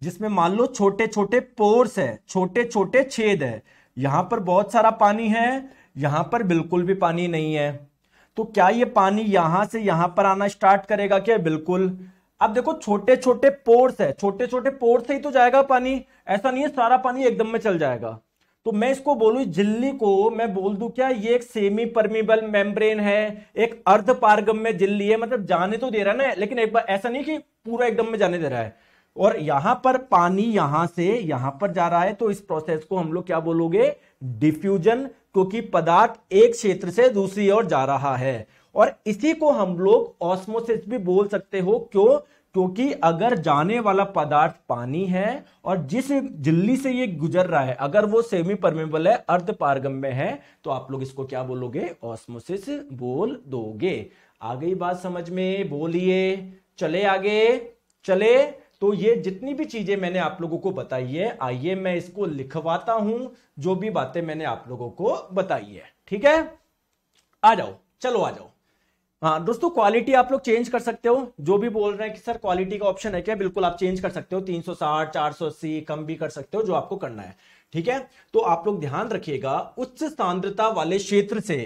जिसमें मान लो छोटे छोटे पोर्स है, छोटे छोटे छेद है, यहां पर बहुत सारा पानी है, यहां पर बिल्कुल भी पानी नहीं है, तो क्या ये पानी यहां से यहां पर आना स्टार्ट करेगा क्या? बिल्कुल। अब देखो छोटे छोटे पोर्स है, छोटे छोटे पोर्स से ही तो जाएगा पानी, ऐसा नहीं है सारा पानी एकदम में चल जाएगा। तो मैं इसको बोलूं झिल्ली को मैं बोल दूं क्या? ये एक सेमी परमिबल मेम्ब्रेन है, एक अर्ध पारगम्य झिल्ली है, मतलब जाने तो दे रहा है ना, लेकिन एक बार ऐसा नहीं कि पूरा एकदम में जाने दे रहा है, और यहां पर पानी यहां से यहां पर जा रहा है, तो इस प्रोसेस को हम लोग क्या बोलोगे? डिफ्यूजन, क्योंकि पदार्थ एक क्षेत्र से दूसरी ओर जा रहा है। और इसी को हम लोग ऑस्मोसिस भी बोल सकते हो। क्यों? क्योंकि अगर जाने वाला पदार्थ पानी है और जिस झिल्ली से ये गुजर रहा है अगर वो सेमी परमेबल है, अर्ध पारगम्य है, तो आप लोग इसको क्या बोलोगे? ऑस्मोसिस बोल दोगे। आ गई बात समझ में? बोलिए। चले आगे, चले। तो ये जितनी भी चीजें मैंने आप लोगों को बताई है, आइए मैं इसको लिखवाता हूं, जो भी बातें मैंने आप लोगों को बताई है, ठीक है? आ जाओ, चलो आ जाओ। हाँ दोस्तों, क्वालिटी आप लोग चेंज कर सकते हो, जो भी बोल रहे हैं कि सर क्वालिटी का ऑप्शन है क्या, बिल्कुल आप चेंज कर सकते हो, 360, 480 कम भी कर सकते हो, जो आपको करना है, ठीक है? तो आप लोग ध्यान रखिएगा, उच्च सांद्रता वाले क्षेत्र से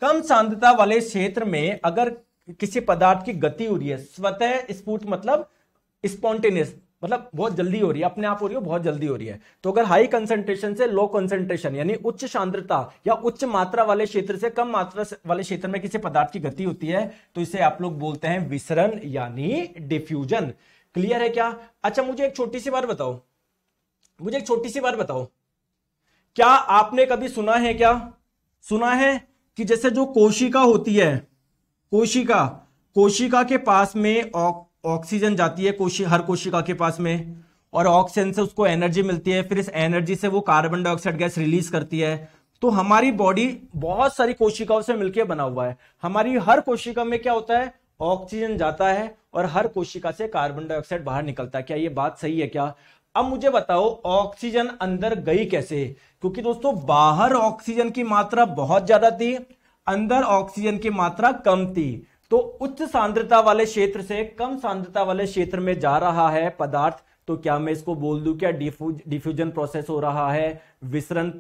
कम सांद्रता वाले क्षेत्र में अगर किसी पदार्थ की गति हो रही है, स्वतः स्फूर्त मतलब स्पॉन्टेनियस, मतलब बहुत जल्दी हो रही है, अपने आप हो रही है, बहुत जल्दी हो रही है, तो अगर हाई कंसंट्रेशन से लो कंसंट्रेशन यानी उच्च सांद्रता या उच्च मात्रा वाले क्षेत्र से कम मात्रा वाले क्षेत्र में किसी पदार्थ की गति होती है, तो इसे आप लोग बोलते हैं विसरण यानी डिफ्यूजन। क्लियर है क्या? अच्छा मुझे एक छोटी सी बात बताओ, क्या आपने कभी सुना है, क्या सुना है कि जैसे जो कोशिका होती है, कोशिका के पास में ऑक्सीजन जाती है, हर कोशिका के पास में, और ऑक्सीजन से उसको एनर्जी मिलती है, फिर इस एनर्जी से वो कार्बन डाइऑक्साइड गैस रिलीज करती है। तो हमारी बॉडी बहुत सारी कोशिकाओं से मिलकर बना हुआ है, हमारी हर कोशिका में क्या होता है? ऑक्सीजन जाता है और हर कोशिका से कार्बन डाइऑक्साइड बाहर निकलता है। क्या ये बात सही है क्या? अब मुझे बताओ ऑक्सीजन अंदर गई कैसे? क्योंकि दोस्तों बाहर ऑक्सीजन की मात्रा बहुत ज्यादा थी, अंदर ऑक्सीजन की मात्रा कम थी, तो उच्च सांद्रता वाले क्षेत्र से कम सांद्रता वाले क्षेत्र में जा रहा है पदार्थ, तो क्या मैं इसको बोल दूं क्या डिफ्यूजन प्रोसेस हो रहा है, विसरण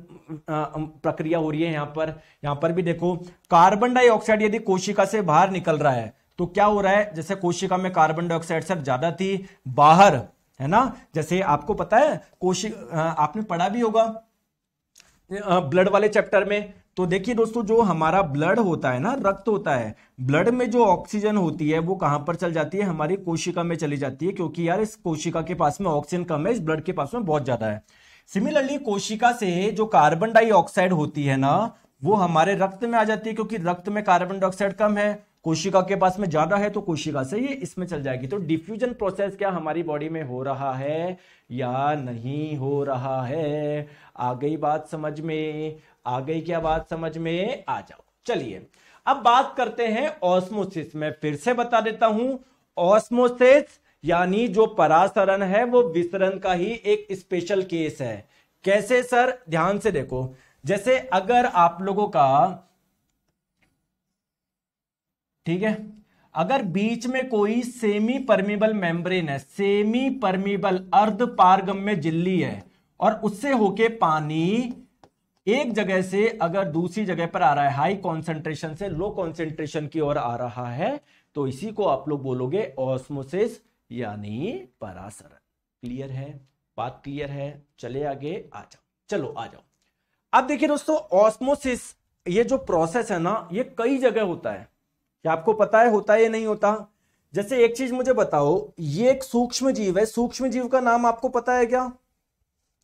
प्रक्रिया हो रही है। यहां पर भी देखो कार्बन डाइऑक्साइड यदि कोशिका से बाहर निकल रहा है तो क्या हो रहा है, जैसे कोशिका में कार्बन डाइऑक्साइड सर ज्यादा थी, बाहर है ना, जैसे आपको पता है आपने पढ़ा भी होगा ब्लड वाले चैप्टर में। तो देखिए दोस्तों, जो हमारा ब्लड होता है ना, रक्त होता है, ब्लड में जो ऑक्सीजन होती है वो कहां पर चल जाती है, हमारी कोशिका में चली जाती है, क्योंकि यार इस कोशिका के पास में ऑक्सीजन कम है, इस ब्लड के पास में बहुत ज्यादा है। सिमिलरली कोशिका से जो कार्बन डाइऑक्साइड होती है ना, वो हमारे रक्त में आ जाती है, क्योंकि रक्त में कार्बन डाइऑक्साइड कम है, कोशिका के पास में ज्यादा है, तो कोशिका से ये इसमें चल जाएगी। तो डिफ्यूजन प्रोसेस क्या हमारी बॉडी में हो रहा है या नहीं हो रहा है? आ गई बात समझ में? आ गई क्या बात समझ में? आ जाओ, चलिए अब बात करते हैं ऑस्मोसिस। मैं फिर से बता देता हूं, ऑस्मोसिस यानी जो परासरण है वो विसरण का ही एक स्पेशल केस है। कैसे सर? ध्यान से देखो, जैसे अगर आप लोगों का, ठीक है, अगर बीच में कोई सेमी परमीबल मेम्ब्रेन है, सेमी परमीबल अर्ध पारगम्य झिल्ली है, और उससे होके पानी एक जगह से अगर दूसरी जगह पर आ रहा है, हाई कॉन्सेंट्रेशन से लो कॉन्सेंट्रेशन की ओर आ रहा है, तो इसी को आप लोग बोलोगे ऑस्मोसिस यानी परासरण। क्लियर है? बात क्लियर है? चले आगे, आ जाओ, चलो आ जाओ। अब देखिए दोस्तों, ऑस्मोसिस ये जो प्रोसेस है ना, ये कई जगह होता है। क्या आपको पता है होता है या नहीं होता? जैसे एक चीज मुझे बताओ, ये एक सूक्ष्म जीव है, सूक्ष्म जीव का नाम आपको पता है क्या?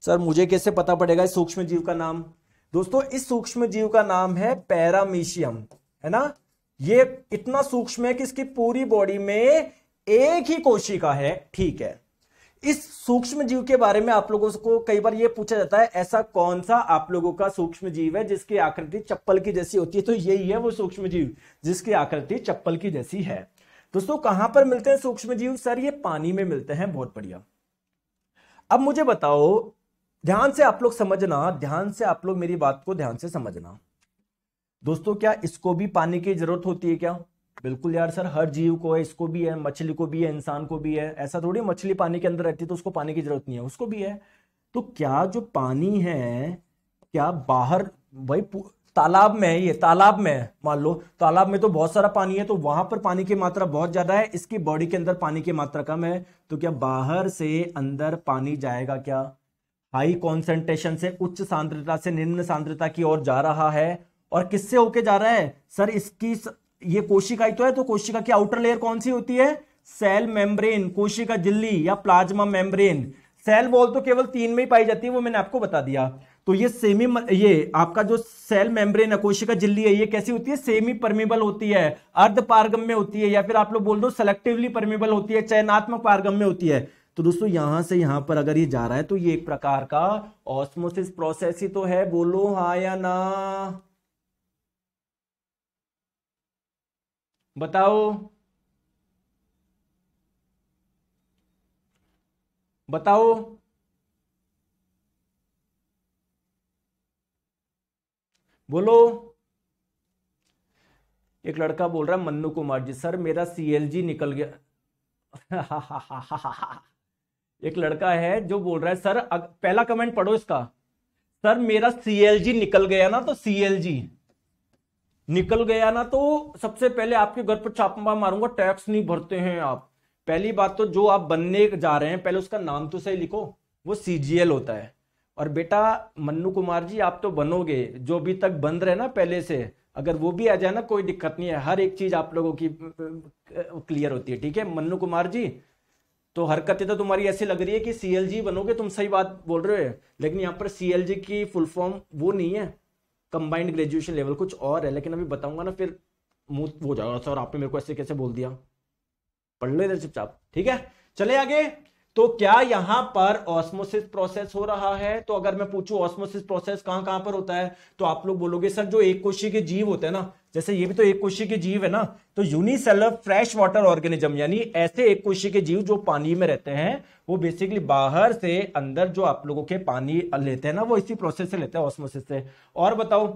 सर मुझे कैसे पता पड़ेगा इस सूक्ष्म जीव का नाम? दोस्तों इस सूक्ष्म जीव का नाम है पैरामीशियम, है ना। ये इतना सूक्ष्म है कि इसकी पूरी बॉडी में एक ही कोशिका है, ठीक है। इस सूक्ष्म जीव के बारे में आप लोगों को कई बार यह पूछा जाता है, ऐसा कौन सा आप लोगों का सूक्ष्म जीव है जिसकी आकृति चप्पल की जैसी होती है? तो यही है वो सूक्ष्म जीव जिसकी आकृति चप्पल की जैसी है। दोस्तों कहां पर मिलते हैं सूक्ष्म जीव? सर ये पानी में मिलते हैं। बहुत बढ़िया। अब मुझे बताओ, ध्यान से आप लोग समझना, ध्यान से आप लोग मेरी बात को ध्यान से समझना दोस्तों, क्या इसको भी पानी की जरूरत होती है क्या? बिल्कुल यार सर, हर जीव को है, इसको भी है, मछली को भी है, इंसान को भी है। ऐसा थोड़ी मछली पानी के अंदर रहती है तो उसको पानी की जरूरत नहीं है, उसको भी है। तो क्या जो पानी है, क्या बाहर भाई तालाब में है, ये तालाब में है, मान लो तालाब में तो बहुत सारा पानी है, तो वहां पर पानी की मात्रा बहुत ज्यादा है, इसकी बॉडी के अंदर पानी की मात्रा कम है, तो क्या बाहर से अंदर पानी जाएगा क्या? हाई कॉन्सेंट्रेशन से उच्च सांद्रता से निम्न सांद्रता की ओर जा रहा है। और किससे होके जा रहा है? सर इसकी ये कोशिका ही तो है, तो कोशिका की आउटर लेयर कौन सी होती है? सेल मेम्ब्रेन, कोशिका झिल्ली या प्लाज्मा मेम्ब्रेन। सेल वॉल तो केवल 3 में ही पाई जाती है, वो मैंने आपको बता दिया। तो ये आपका जो सेल मेम्ब्रेन है, कोशिका झिल्ली है, ये कैसी होती है? सेमी परमीबल होती है, अर्ध पारगम्य होती है, या फिर आप लोग बोल दो सेलेक्टिवली परमीबल होती है, चयनात्मक पारगम्य होती है। तो दोस्तों यहां से यहां पर अगर ये जा रहा है तो ये एक प्रकार का ऑस्मोसिस प्रोसेस ही तो है। बोलो हाँ या ना, बताओ बताओ। बोलो। एक लड़का बोल रहा है, मन्नू कुमार जी, सर मेरा सीएलजी निकल गया। एक लड़का है जो बोल रहा है, सर पहला कमेंट पढ़ो इसका, सर मेरा सीएलजी निकल गया ना, तो सीएलजी निकल गया ना तो सबसे पहले आपके घर पर छापा मारूंगा, टैक्स नहीं भरते हैं आप। पहली बात तो जो आप बनने जा रहे हैं पहले उसका नाम तो सही लिखो, वो सीजीएल होता है। और बेटा मन्नू कुमार जी आप तो बनोगे, जो अभी तक बन रहे ना पहले से, अगर वो भी आ जाए ना कोई दिक्कत नहीं है, हर एक चीज आप लोगों की क्लियर होती है, ठीक है मन्नू कुमार जी। तो हरकतें तो तुम्हारी ऐसी लग रही है कि सीएलजी बनोगे, तुम सही बात बोल रहे हो, लेकिन यहाँ पर सीएलजी की फुल फॉर्म वो नहीं है, कंबाइंड ग्रेजुएशन लेवल कुछ और है, लेकिन अभी बताऊंगा ना फिर मुंह हो जाएगा, सर आपने मेरे को ऐसे कैसे बोल दिया। पढ़ लो इधर चुपचाप, ठीक है। चले आगे। तो क्या यहां पर ऑस्मोसिस प्रोसेस हो रहा है? तो अगर मैं पूछूं ऑस्मोसिस प्रोसेस कहां कहां पर होता है, तो आप लोग बोलोगे सर जो एक कोशिकीय के जीव होते हैं ना, जैसे ये भी तो एक कोशिकीय के जीव है ना, तो यूनिसेलुलर फ्रेश वाटर ऑर्गेनिज्म, यानी ऐसे एक कोशिकीय के जीव जो पानी में रहते हैं, वो बेसिकली बाहर से अंदर जो आप लोगों के पानी लेते हैं ना, वो इसी प्रोसेस से लेते हैं, ऑस्मोसिस से। और बताओ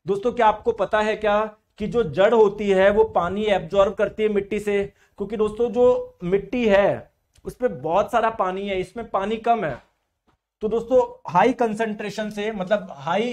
दोस्तों, क्या आपको पता है क्या कि जो जड़ होती है वो पानी एब्जॉर्ब करती है मिट्टी से? क्योंकि दोस्तों जो मिट्टी है उस पर बहुत सारा पानी है, इसमें पानी कम है। तो दोस्तों हाई कंसंट्रेशन से, मतलब हाई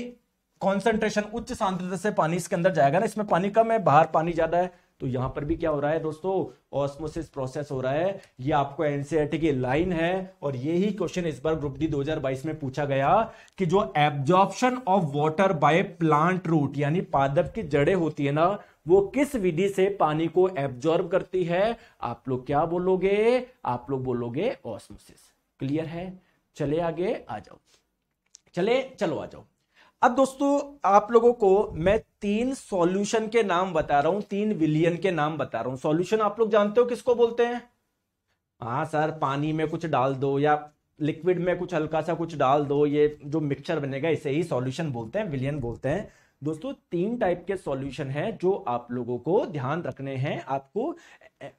कॉन्सेंट्रेशन, उच्च सांद्रता से पानी इसके अंदर जाएगा ना, इसमें पानी कम है, बाहर पानी ज्यादा है, तो यहां पर भी क्या हो रहा है दोस्तों, ऑस्मोसिस प्रोसेस हो रहा है। ये आपको एनसीईआरटी की लाइन है और यही क्वेश्चन इस बार ग्रुप डी 2022 में पूछा गया कि जो absorption of water by plant root यानी पादप की जड़ें होती है ना, वो किस विधि से पानी को एब्जॉर्ब करती है, आप लोग क्या बोलोगे, आप लोग बोलोगे ऑस्मोसिस। क्लियर है? चले आगे आ जाओ, चलो आ जाओ। अब दोस्तों आप लोगों को मैं 3 सॉल्यूशन के नाम बता रहा हूं, 3 विलियन के नाम बता रहा हूं। सॉल्यूशन आप लोग जानते हो किसको बोलते हैं? हाँ सर, पानी में कुछ डाल दो या लिक्विड में कुछ हल्का सा कुछ डाल दो, ये जो मिक्सचर बनेगा इसे ही सॉल्यूशन बोलते हैं, विलियन बोलते हैं। दोस्तों 3 टाइप के सॉल्यूशन हैं जो आप लोगों को ध्यान रखने हैं। आपको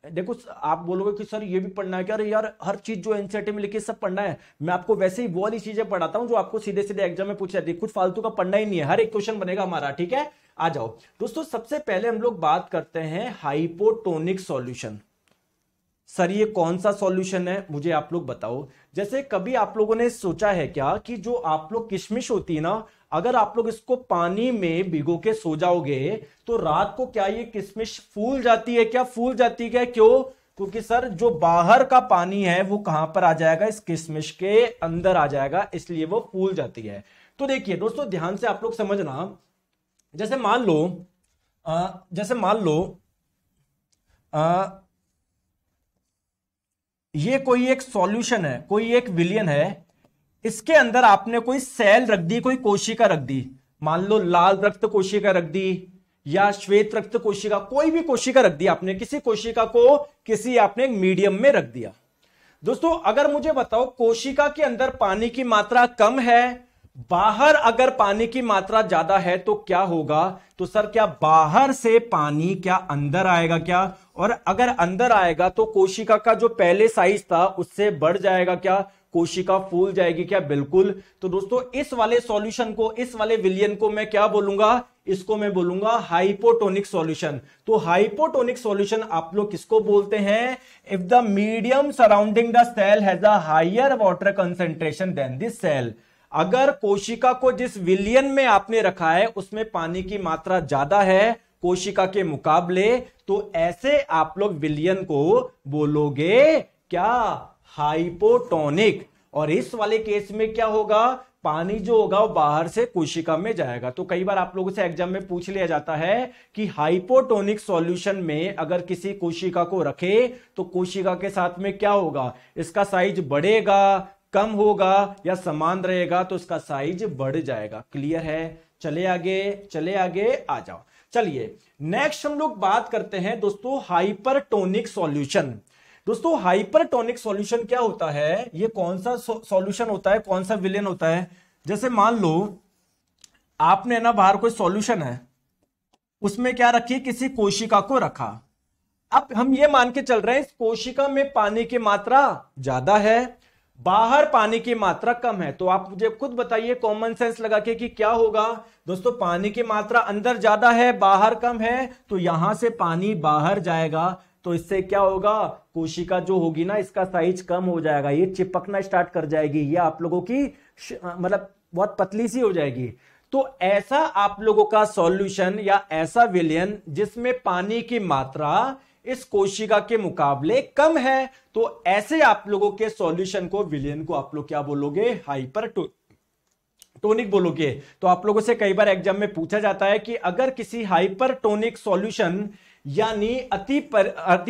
देखो, आप बोलोगे कि सर ये भी पढ़ना है क्या? अरे यार, हर चीज जो एनसीईआरटी में लिखी सब पढ़ना है। मैं आपको वैसे ही वो वाली चीजें पढ़ाता हूं जो आपको सीधे सीधे एग्जाम में पूछ जाती है, कुछ फालतू का पढ़ना ही नहीं है, हर एक क्वेश्चन बनेगा हमारा। ठीक है, आ जाओ दोस्तों। सबसे पहले हम लोग बात करते हैं हाइपोटोनिक सॉल्यूशन। सर ये कौन सा सॉल्यूशन है, मुझे आप लोग बताओ। जैसे कभी आप लोगों ने सोचा है क्या कि जो आप लोग किशमिश होती है ना, अगर आप लोग इसको पानी में भिगो के सो जाओगे तो रात को क्या ये किशमिश फूल जाती है क्या? फूल जाती है। क्यों? क्योंकि सर जो बाहर का पानी है वो कहां पर आ जाएगा, इस किशमिश के अंदर आ जाएगा, इसलिए वो फूल जाती है। तो देखिए दोस्तों, ध्यान से आप लोग समझना। जैसे मान लो ये कोई एक सॉल्यूशन है, कोई एक विलियन है, इसके अंदर आपने कोई सेल रख दी, कोई कोशिका रख दी। मान लो लाल रक्त कोशिका रख दी या श्वेत रक्त कोशिका, कोई भी कोशिका रख दी आपने, किसी कोशिका को किसी आपने मीडियम में रख दिया। दोस्तों अगर मुझे बताओ कोशिका के अंदर पानी की मात्रा कम है, बाहर अगर पानी की मात्रा ज्यादा है तो क्या होगा? तो सर क्या बाहर से पानी क्या अंदर आएगा क्या? और अगर अंदर आएगा तो कोशिका का जो पहले साइज था उससे बढ़ जाएगा क्या? कोशिका फूल जाएगी क्या? बिल्कुल। तो दोस्तों इस वाले सॉल्यूशन को, इस वाले विलियन को मैं क्या बोलूंगा? इसको मैं बोलूंगा हाइपोटोनिक सॉल्यूशन। तो हाइपोटोनिक सॉल्यूशन आप लोग किसको बोलते हैं? If the medium surrounding the cell has a higher water concentration than this cell. अगर कोशिका को जिस विलियन में आपने रखा है उसमें पानी की मात्रा ज्यादा है कोशिका के मुकाबले, तो ऐसे आप लोग विलियन को बोलोगे क्या? हाइपोटोनिक। और इस वाले केस में क्या होगा? पानी जो होगा वो बाहर से कोशिका में जाएगा। तो कई बार आप लोगों से एग्जाम में पूछ लिया जाता है कि हाइपोटोनिक सॉल्यूशन में अगर किसी कोशिका को रखे तो कोशिका के साथ में क्या होगा? इसका साइज बढ़ेगा, कम होगा या समान रहेगा? तो इसका साइज बढ़ जाएगा। क्लियर है? चले आगे आ जाओ। चलिए नेक्स्ट हम लोग बात करते हैं दोस्तों हाइपरटोनिक सॉल्यूशन। दोस्तों हाइपरटोनिक सॉल्यूशन क्या होता है? ये कौन सा सॉल्यूशन होता है, कौन सा विलेन होता है? जैसे मान लो आपने ना बाहर कोई सॉल्यूशन है, उसमें क्या रखी? किसी कोशिका को रखा। अब हम ये मान के चल रहे हैं इस कोशिका में पानी की मात्रा ज्यादा है, बाहर पानी की मात्रा कम है। तो आप मुझे खुद बताइए कॉमन सेंस लगा के कि क्या होगा? दोस्तों पानी की मात्रा अंदर ज्यादा है, बाहर कम है, तो यहां से पानी बाहर जाएगा। तो इससे क्या होगा? कोशिका जो होगी ना, इसका साइज कम हो जाएगा, ये चिपकना स्टार्ट कर जाएगी, ये आप लोगों की मतलब बहुत पतली सी हो जाएगी। तो ऐसा आप लोगों का सॉल्यूशन या ऐसा विलयन जिसमें पानी की मात्रा इस कोशिका के मुकाबले कम है, तो ऐसे आप लोगों के सॉल्यूशन को, विलयन को आप लोग क्या बोलोगे? हाइपरटोनिक बोलोगे। तो आप लोगों से कई बार एग्जाम में पूछा जाता है कि अगर किसी हाइपरटोनिक सॉल्यूशन यानी अति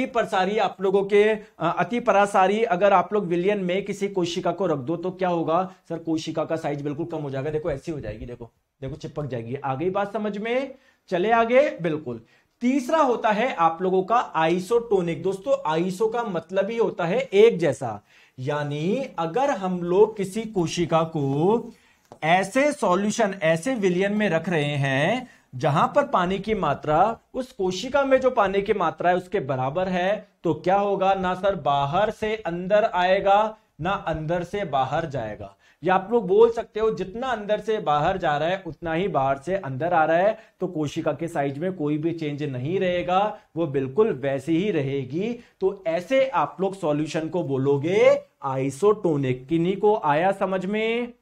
प्रसारी आप लोगों के अति परासारी अगर आप लोग विलयन में किसी कोशिका को रख दो तो क्या होगा? सर कोशिका का साइज बिल्कुल कम हो जाएगा। देखो ऐसी हो जाएगी, देखो चिपक जाएगी। आ गई बात समझ में? चले आगे। बिल्कुल। तीसरा होता है आप लोगों का आइसोटोनिक। दोस्तों आइसो का मतलब ही होता है एक जैसा, यानी अगर हम लोग किसी कोशिका को ऐसे सॉल्यूशन, ऐसे विलयन में रख रहे हैं जहां पर पानी की मात्रा उस कोशिका में जो पानी की मात्रा है उसके बराबर है, तो क्या होगा? ना सर बाहर से अंदर आएगा, ना अंदर से बाहर जाएगा। या आप लोग बोल सकते हो जितना अंदर से बाहर जा रहा है उतना ही बाहर से अंदर आ रहा है, तो कोशिका के साइज में कोई भी चेंज नहीं रहेगा, वो बिल्कुल वैसी ही रहेगी। तो ऐसे आप लोग सॉल्यूशन को बोलोगे आइसोटोनिक। किन्हीं को आया समझ में?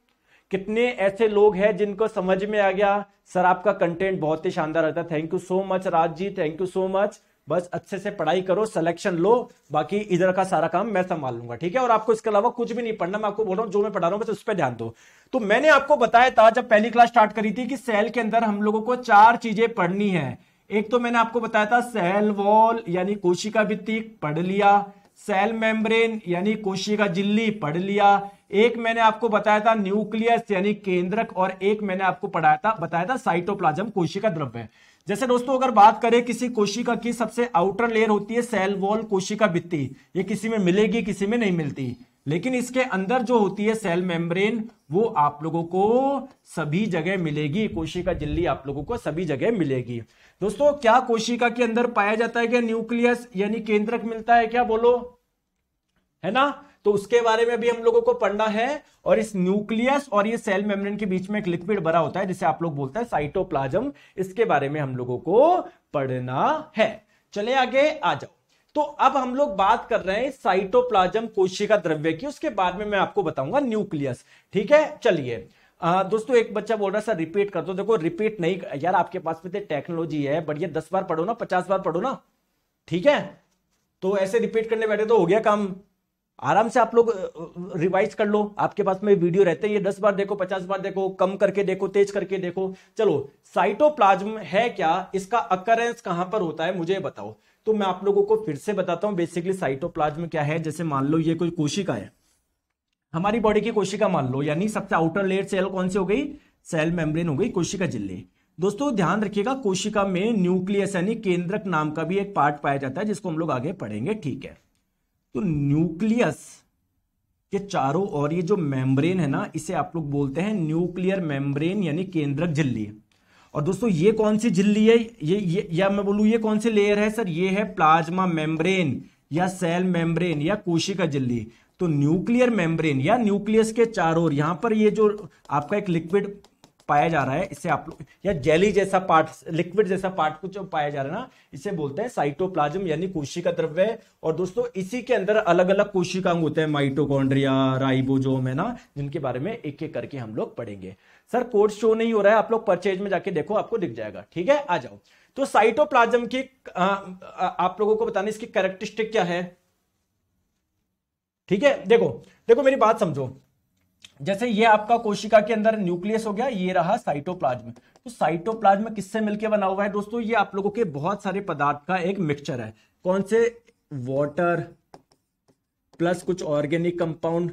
कितने ऐसे लोग हैं जिनको समझ में आ गया? सर आपका कंटेंट बहुत ही शानदार रहता है। Thank you so much Raj ji, thank you so much. बस अच्छे से पढ़ाई करो, सिलेक्शन लो, बाकी इधर का सारा काम मैं संभाल लूंगा, ठीक है। और आपको इसके अलावा कुछ भी नहीं पढ़ना, मैं आपको बोल रहा हूं जो मैं पढ़ा रहा हूं बस उस पर ध्यान दो। तो मैंने आपको बताया था जब पहली क्लास स्टार्ट करी थी कि सेल के अंदर हम लोगों को 4 चीजें पढ़नी है। एक तो मैंने आपको बताया था सेल वॉल यानी कोशिका भित्ति, पढ़ लिया। सेल मेम्ब्रेन यानी कोशिका झिल्ली, पढ़ लिया। एक मैंने आपको बताया था न्यूक्लियस यानी केंद्रक, और एक मैंने आपको बताया था साइटोप्लाज्म कोशिका द्रव्य। जैसे दोस्तों अगर बात करें किसी कोशिका की, सबसे आउटर लेयर होती है सेल वॉल कोशिका भित्ति, ये किसी में मिलेगी किसी में नहीं मिलती, लेकिन इसके अंदर जो होती है सेल मेम्ब्रेन वो आप लोगों को सभी जगह मिलेगी, कोशिका झिल्ली आप लोगों को सभी जगह मिलेगी। दोस्तों क्या कोशिका के अंदर पाया जाता है क्या न्यूक्लियस यानी केंद्रक मिलता है क्या, बोलो, है ना। तो उसके बारे में भी हम लोगों को पढ़ना है। और इस न्यूक्लियस और ये सेल मेम्ब्रेन के बीच में एक लिक्विड भरा होता है जिसे आप लोग बोलते हैं साइटोप्लाज्म, इसके बारे में हम लोगों को पढ़ना है। चले आगे आ जाओ। तो अब हम लोग बात कर रहे हैं साइटोप्लाज्म कोशिका द्रव्य की, उसके बाद में मैं आपको बताऊंगा न्यूक्लियस, ठीक है। चलिए दोस्तों एक बच्चा बोल रहा है सर रिपीट कर दो। देखो रिपीट नहीं यार, आपके पास में टेक्नोलॉजी है बढ़िया, 10 बार पढ़ो ना, 50 बार पढ़ो ना, ठीक है। तो ऐसे रिपीट करने बैठे तो हो गया काम, आराम से आप लोग रिवाइज कर लो, आपके पास में वीडियो रहते हैं, ये 10 बार देखो, 50 बार देखो, कम करके देखो, तेज करके देखो। चलो साइटोप्लाज्म है क्या, इसका अकरेंस कहां पर होता है मुझे बताओ। तो मैं आप लोगों को फिर से बताता हूं बेसिकली साइटोप्लाज्म क्या है। जैसे मान लो ये कोई कोशिका है, हमारी बॉडी की कोशिका मान लो, यानी सबसे आउटर लेयर सेल कौन सी हो गई, सेल मेम्ब्रेन हो गई, कोशिका झिल्ली। दोस्तों ध्यान रखिएगा कोशिका में न्यूक्लियस यानी केंद्रक नाम का भी एक पार्ट पाया जाता है जिसको हम लोग आगे पढ़ेंगे, ठीक है। तो न्यूक्लियस के चारों ओर ये जो मेम्ब्रेन है ना, इसे आप लोग बोलते हैं न्यूक्लियर मेम्ब्रेन यानी केंद्रक झिल्ली। और दोस्तों ये कौन सी झिल्ली है, ये या मैं बोलूं ये कौन सी लेयर है सर, ये है प्लाज्मा मेम्ब्रेन या सेल मेम्ब्रेन या कोशिका झिल्ली। तो न्यूक्लियर मेम्ब्रेन या न्यूक्लियस के चारों ओर यहां पर ये जो आपका एक लिक्विड पाया जा रहा है, इसे आप लोग या जेली जैसा पार्ट, लिक्विड जैसा पार्ट कुछ पाया जा रहा है ना, इसे बोलते हैं साइटोप्लाज्म यानी कोशिका द्रव्य। और दोस्तों इसी के अंदर अलग अलग कोशिकांग होते हैं, माइटोकॉन्ड्रिया, राइबोसोम, है ना, जिनके बारे में एक एक करके हम लोग पढ़ेंगे। सर कोड शो नहीं हो रहा है, आप लोग परचेज में जाके देखो, आपको दिख जाएगा, ठीक है। आ जाओ। तो साइटोप्लाज्म की आप लोगों को बताने इसकी कैरेक्टरिस्टिक क्या है, ठीक है। देखो देखो मेरी बात समझो, जैसे ये आपका कोशिका के अंदर न्यूक्लियस हो गया, ये रहा साइटोप्लाज्म। तो साइटोप्लाज्म किससे मिलकर बना हुआ है दोस्तों, ये आप लोगों के बहुत सारे पदार्थ का एक मिक्सचर है। कौन से, वाटर प्लस कुछ ऑर्गेनिक कंपाउंड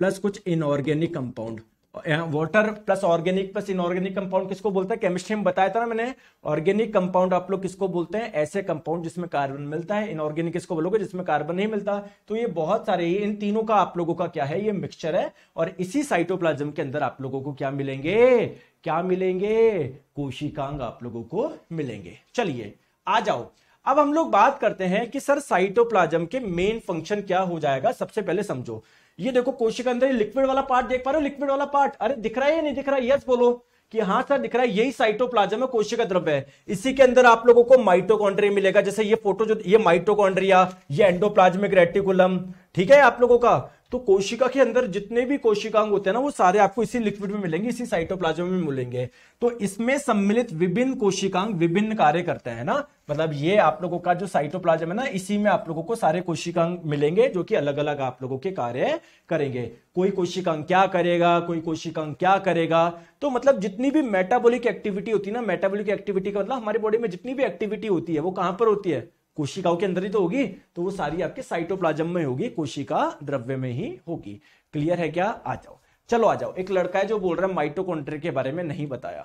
प्लस कुछ inorganic compound. Water plus organic plus inorganic compound किसको बोलते हैं, केमिस्ट्री में बताया था ना मैंने। ऑर्गेनिक कंपाउंड आप लोग किसको बोलते हैं, ऐसे कंपाउंड जिसमें कार्बन मिलता है। इनऑर्गेनिक किसको बोलोगे, जिसमें कार्बन नहीं मिलता। तो ये बहुत सारे, इन तीनों का आप लोगों का क्या है, ये मिक्सचर है। और इसी साइटोप्लाज्म के अंदर आप लोगों को क्या मिलेंगे, क्या मिलेंगे, कोशिकांग आप लोगों को मिलेंगे। चलिए आ जाओ। अब हम लोग बात करते हैं कि सर साइटोप्लाज्म के मेन फंक्शन क्या हो जाएगा। सबसे पहले समझो, ये देखो कोशिका अंदर लिक्विड वाला पार्ट देख पा रहे हो, लिक्विड वाला पार्ट, अरे दिख रहा है या नहीं दिख रहा है, यस बोलो कि हाँ सर दिख रहा है, यही साइटोप्लाज्म है, कोशिका द्रव्य है। इसी के अंदर आप लोगों को माइटोकॉन्ड्रिया मिलेगा। जैसे ये फोटो जो, ये माइटोकॉन्ड्रिया, ये एंडोप्लाज्मिक रेटिकुलम, ठीक है आप लोगों का। तो कोशिका के अंदर जितने भी कोशिकांग होते हैं ना, वो सारे आपको इसी लिक्विड में मिलेंगे, इसी साइटोप्लाज्म में मिलेंगे। तो इसमें सम्मिलित विभिन्न कोशिकांग विभिन्न कार्य करते हैं ना, मतलब ये आप लोगों का जो साइटोप्लाज्म है ना, इसी में आप लोगों को सारे कोशिकांग मिलेंगे जो कि अलग अलग आप लोगों के कार्य करेंगे। कोई कोशिकांग क्या करेगा, कोई कोशिकांग क्या करेगा। तो मतलब जितनी भी मेटाबॉलिक एक्टिविटी होती है ना, मेटाबॉलिक एक्टिविटी का मतलब हमारी बॉडी में जितनी भी एक्टिविटी होती है वो कहां पर होती है, कोशिकाओं के अंदर ही तो होगी। तो वो सारी आपके साइटोप्लाज्म में होगी, कोशिका द्रव्य में ही होगी। क्लियर है क्या, आ जाओ। चलो आ जाओ। एक लड़का है जो बोल रहा है माइटोकॉन्ड्रिया के बारे में नहीं बताया।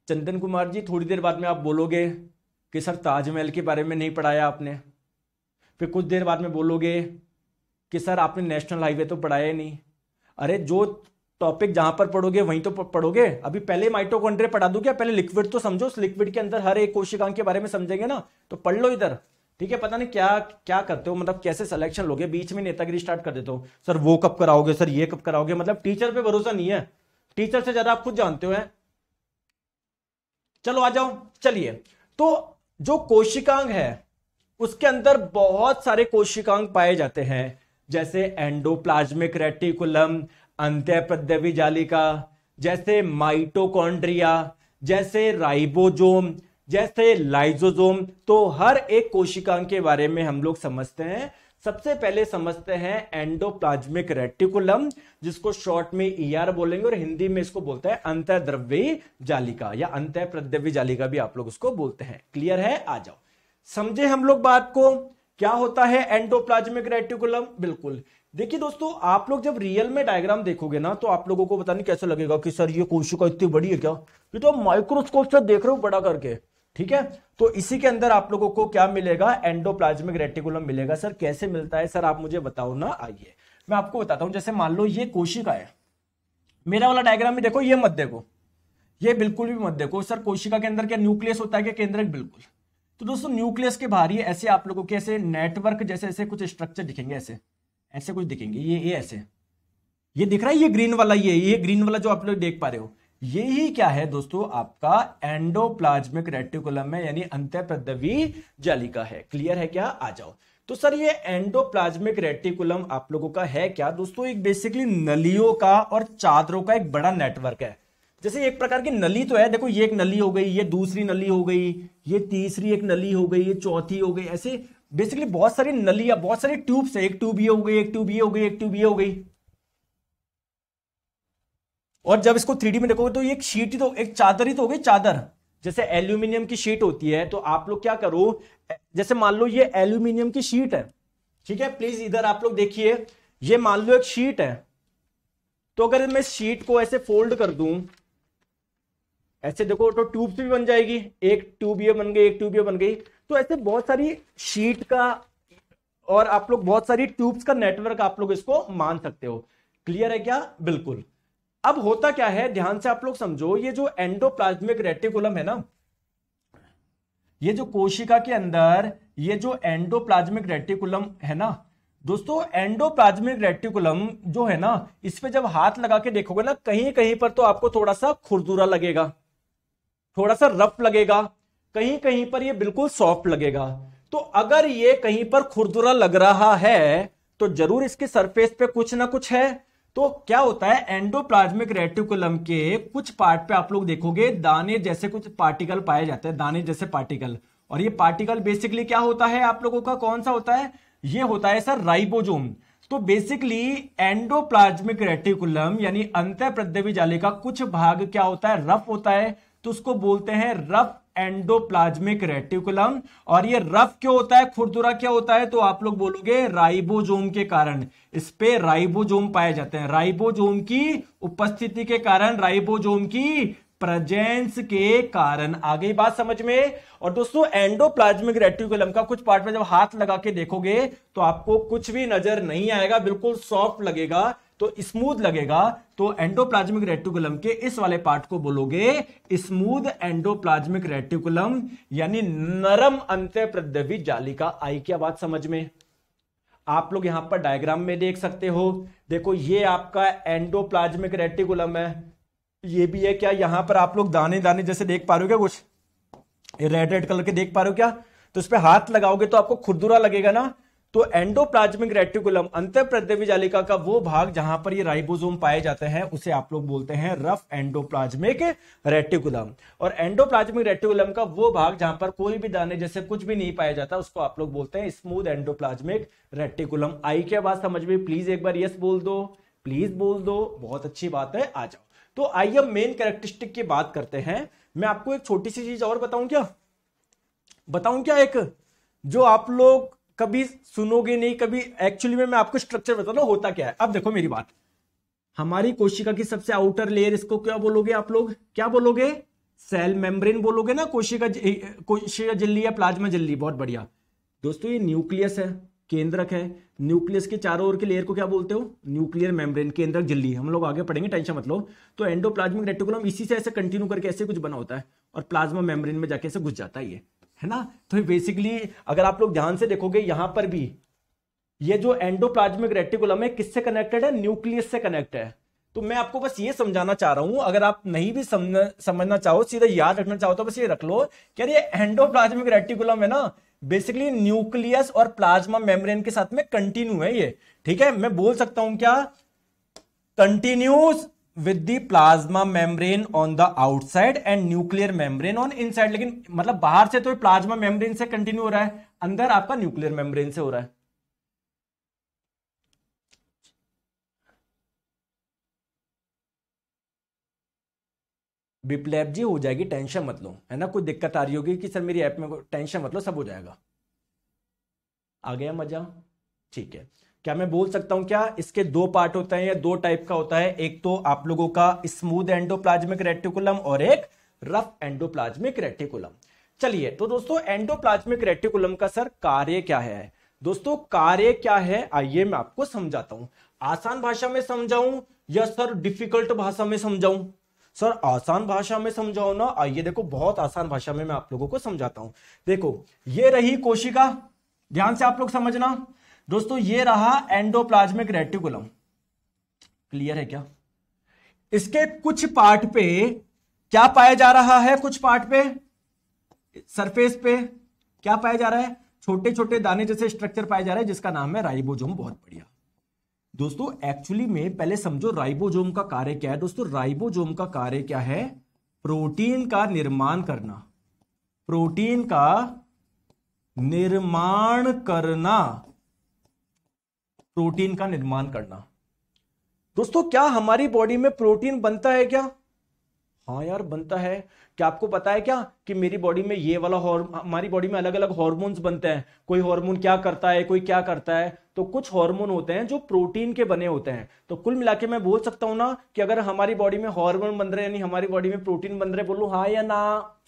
चंदन कुमार जी थोड़ी देर बाद में आप बोलोगे कि सर ताजमहल के बारे में नहीं पढ़ाया आपने, फिर कुछ देर बाद में बोलोगे कि सर आपने नेशनल हाईवे तो पढ़ाया ही नहीं। अरे जो टॉपिक जहां पर पढ़ोगे वहीं तो पढ़ोगे। अभी पहले माइटोकॉन्ड्रिया पढ़ा दूं क्या, पहले लिक्विड तो समझो, उस लिक्विड के अंदर हर एक कोशिकांग के बारे में समझेंगे ना, तो पढ़ लो इधर, ठीक है। पता नहीं क्या क्या करते हो, मतलब कैसे सिलेक्शन लोगे, बीच में नेतागिरी स्टार्ट कर देते हो, सर वो कब कराओगे, सर ये कब कराओगे, मतलब टीचर पे भरोसा नहीं है, टीचर से ज्यादा आप खुद जानते हो। चलो आ जाओ। चलिए, तो जो कोशिकांग है उसके अंदर बहुत सारे कोशिकांग पाए जाते हैं, जैसे एंडोप्लाज्मिक रेटिकुलम, अंत्यपद्यवी जालिका, जैसे माइटोकॉन्ड्रिया, जैसे राइबोसोम, जैसे लाइजोसोम। तो हर एक कोशिकांग के बारे में हम लोग समझते हैं। सबसे पहले समझते हैं एंडोप्लाज्मिक रेटिकुलम, जिसको शॉर्ट में ईआर बोलेंगे और हिंदी में इसको बोलते हैं अंतःद्रव्यी जालिका या अंतःप्रद्रव्यी जालिका भी आप लोग उसको बोलते हैं। क्लियर है? आ जाओ, समझे हम लोग बात को। क्या होता है एंडोप्लाज्मिक रेटिकुलम? बिल्कुल। देखिए दोस्तों, आप लोग जब रियल में डायग्राम देखोगे ना तो आप लोगों को पता नहीं कैसे लगेगा कि सर ये कोशिका इतनी बड़ी है क्या, ये तो माइक्रोस्कोप से देख रहे हो बड़ा करके। ठीक है, तो इसी के अंदर आप लोगों को क्या मिलेगा? एंडोप्लाज्मिक रेटिकुलम मिलेगा। सर कैसे मिलता है सर, आप मुझे बताओ ना। आइए मैं आपको बताता हूं। जैसे मान लो ये कोशिका है, मेरा वाला डायग्राम में देखो, ये मत देखो, ये बिल्कुल भी मत देखो। सर कोशिका के अंदर क्या न्यूक्लियस होता है क्या केंद्रक? बिल्कुल। तो दोस्तों न्यूक्लियस के बाहर ये ऐसे आप लोगों के ऐसे नेटवर्क जैसे ऐसे कुछ स्ट्रक्चर दिखेंगे, ऐसे ऐसे कुछ दिखेंगे। ये ऐसे, ये दिख रहा है, ये ग्रीन वाला, ये ग्रीन वाला जो आप लोग देख पा रहे हो, ये ही क्या है दोस्तों? आपका एंडोप्लाज्मिक रेटिकुलम है, यानी अंतःप्रद्रव्यी जालिका है। क्लियर है क्या? आ जाओ। तो सर ये एंडोप्लाज्मिक रेटिकुलम आप लोगों का है क्या दोस्तों? एक बेसिकली नलियों का और चादरों का एक बड़ा नेटवर्क है। जैसे एक प्रकार की नली तो है, देखो ये एक नली हो गई, ये दूसरी नली हो गई, ये तीसरी एक नली हो गई, ये चौथी हो गई, ऐसे बेसिकली बहुत सारी नलियां, बहुत सारी ट्यूब्स है। एक ट्यूब ये हो गई, एक ट्यूब ये हो गई, एक ट्यूब ये हो गई। और जब इसको 3D में देखोगे तो ये एक शीट ही तो, एक चादर ही तो हो गई, चादर। जैसे एल्यूमिनियम की शीट होती है, तो आप लोग क्या करो, जैसे मान लो ये एल्यूमिनियम की शीट है, ठीक है, प्लीज इधर आप लोग देखिए, ये मान लो एक शीट है। तो अगर मैं शीट को ऐसे फोल्ड कर दूं, ऐसे देखो, तो ट्यूब भी बन जाएगी। एक ट्यूब ये बन गई, एक ट्यूब ये बन गई। तो ऐसे बहुत सारी शीट का और आप लोग बहुत सारी ट्यूब्स का नेटवर्क आप लोग इसको मान सकते हो। क्लियर है क्या? बिल्कुल। अब होता क्या है, ध्यान से आप लोग समझो, ये जो एंडोप्लाज्मिक रेटिकुलम है ना, ये जो कोशिका के अंदर ये जो एंडोप्लाज्मिक रेटिकुलम है ना दोस्तों, एंडोप्लाज्मिक रेटिकुलम जो है ना, इस पे जब हाथ लगा के देखोगे ना, कहीं कहीं पर तो आपको थोड़ा सा खुरदुरा लगेगा, थोड़ा सा रफ लगेगा, कहीं कहीं पर ये बिल्कुल सॉफ्ट लगेगा। तो अगर ये कहीं पर खुरदुरा लग रहा है तो जरूर इसके सरफेस पे कुछ ना कुछ है। तो क्या होता है, एंडोप्लाज्मिक रेटिकुलम के कुछ पार्ट पे आप लोग देखोगे दाने जैसे कुछ पार्टिकल पाए जाते हैं, दाने जैसे पार्टिकल। और ये पार्टिकल बेसिकली क्या होता है आप लोगों का, कौन सा होता है? ये होता है सर राइबोसोम। तो बेसिकली एंडोप्लाज्मिक रेटिकुलम यानी अंतःप्रद्रव्य जालिका का कुछ भाग क्या होता है? रफ होता है, तो उसको बोलते हैं रफ एंडोप्लाज्मिक रेटिकुलम। और ये रफ क्यों होता है, खुरदुरा क्या होता है? तो आप लोग बोलोगे राइबोसोम के कारण। इस पे राइबोसोम पाए जाते हैं, राइबोसोम की उपस्थिति के कारण, राइबोसोम की प्रेजेंस के कारण। आ गई बात समझ में? और दोस्तों एंडोप्लाज्मिक रेटिकुलम का कुछ पार्ट में जब हाथ लगा के देखोगे तो आपको कुछ भी नजर नहीं आएगा, बिल्कुल सॉफ्ट लगेगा, तो स्मूथ लगेगा। तो एंडोप्लाज्मिक रेटिकुलम के इस वाले पार्ट को बोलोगे स्मूथ एंडोप्लाज्मिक रेटिकुलम, यानी नरम अंतःप्रद्रव्य जालिका। आई क्या बात समझ में? आप लोग यहां पर डायग्राम में देख सकते हो, देखो ये आपका एंडोप्लाज्मिक रेटिकुलम है, ये भी है क्या? यहां पर आप लोग दाने दाने जैसे देख पा रहे हो क्या, कुछ रेड रेड कलर के देख पा रहे हो क्या? तो इस पे हाथ लगाओगे तो आपको खुरदुरा लगेगा ना। तो एंडोप्लाज्मिक रेटिकुलम अंतःप्रद्रव्य जालिका का वो भाग जहां पर ये राइबोसोम पाए जाते हैं उसे आप लोग बोलते हैं रफ एंडोप्लाज्मिक रेटिकुलम। और एंडोप्लाज्मिक रेटिकुलम का वो भाग जहां पर कोई भी दाने जैसे कुछ भी नहीं पाया जाता उसको आप लोग बोलते हैं स्मूथ एंडोप्लाज्मिक रेटिकुलम। आई क्या बात समझ में? प्लीज एक बार यस बोल दो, प्लीज बोल दो, बहुत अच्छी बात है। आ जाओ, तो आइए अब मेन कैरेक्टरिस्टिक की बात करते हैं। मैं आपको एक छोटी सी चीज और बताऊं क्या, एक जो आप लोग कभी सुनोगे नहीं, कभी एक्चुअली में मैं आपको स्ट्रक्चर बताता हूं होता क्या है। अब देखो मेरी बात, हमारी कोशिका की सबसे आउटर लेयर, इसको क्या बोलोगे आप लोग? क्या बोलोगे? सेल मेम्ब्रेन बोलोगे ना। कोशिका झिल्ली या प्लाज्मा झिल्ली, बहुत बढ़िया दोस्तों। ये न्यूक्लियस है, केंद्रक है। न्यूक्लियस के चारों ओर के लेयर को क्या बोलते हो? न्यूक्लियर मेम्ब्रेन, केंद्रक झिल्ली। हम लोग आगे पढ़ेंगे, टेंशन मत लो। तो एंडोप्लाज्मिक रेटिकुलम इसी से ऐसे कंटिन्यू करके ऐसे कुछ बना होता है और प्लाज्मा मेम्ब्रेन में जाके ऐसे घुस जाता है, ये है ना। तो बेसिकली अगर आप लोग ध्यान से देखोगे यहां पर भी ये जो एंडोप्लाज्मिक रेटिकुलम है किससे कनेक्टेड है? न्यूक्लियस से कनेक्ट है। तो मैं आपको बस ये समझाना चाह रहा हूं, अगर आप नहीं भी समझना चाहो, सीधा याद रखना चाहो, तो बस ये रख लो कि ये एंडोप्लाज्मिक रेटिकुलम है ना, बेसिकली न्यूक्लियस और प्लाज्मा मेम्ब्रेन के साथ में कंटिन्यू है ये। ठीक है, मैं बोल सकता हूं क्या? Continuous with the plasma membrane on the outside and nuclear membrane on inside. लेकिन मतलब बाहर से तो प्लाज्मा मेम्ब्रेन से कंटिन्यू हो रहा है, अंदर आपका न्यूक्लियर मेम्ब्रेन से हो रहा है। बिप्लैब जी हो जाएगी, टेंशन मत लो, है ना। कोई दिक्कत आ रही होगी कि सर मेरी ऐप में, टेंशन मत लो, सब हो जाएगा। आ गया मजा? ठीक है। क्या मैं बोल सकता हूं क्या इसके दो पार्ट होते हैं या दो टाइप का होता है? एक तो आप लोगों का स्मूथ एंडोप्लाज्मिक रेटिकुलम और एक रफ एंडोप्लाज्मिक रेटिकुलम। चलिए तो दोस्तों एंडोप्लाज्मिक रेटिकुलम का सर कार्य क्या है? दोस्तों कार्य क्या है आइए मैं आपको समझाता हूं। आसान भाषा में समझाऊं या सर डिफिकल्ट भाषा में समझाऊं? सर आसान भाषा में समझाओ ना। आइए देखो बहुत आसान भाषा में मैं आप लोगों को समझाता हूं। देखो ये रही कोशिका, ध्यान से आप लोग समझना दोस्तों, ये रहा एंडोप्लाज्मिक रेटिकुलम। क्लियर है क्या? इसके कुछ पार्ट पे क्या पाया जा रहा है? कुछ पार्ट पे सरफेस पे क्या पाया जा रहा है? छोटे छोटे दाने जैसे स्ट्रक्चर पाया जा रहा है जिसका नाम है राइबोसोम। बहुत बढ़िया दोस्तों। एक्चुअली में पहले समझो राइबोसोम का कार्य क्या है। दोस्तों राइबोसोम का कार्य क्या है? प्रोटीन का निर्माण करना। प्रोटीन का निर्माण करना। प्रोटीन का निर्माण करना। दोस्तों क्या हमारी बॉडी में प्रोटीन बनता है क्या? हाँ यार बनता है। क्या आपको पता है क्या कि मेरी बॉडी में ये वाला हमारी बॉडी में अलग अलग हार्मोन्स बनते हैं। कोई हार्मोन क्या करता है, कोई क्या करता है। तो कुछ हार्मोन होते हैं जो प्रोटीन के बने होते हैं। तो कुल मिला के मैं बोल सकता हूं ना कि अगर हमारी बॉडी में हार्मोन बन रहे हैं, यानी हमारी बॉडी में प्रोटीन बन रहे, बोलो हाँ या ना।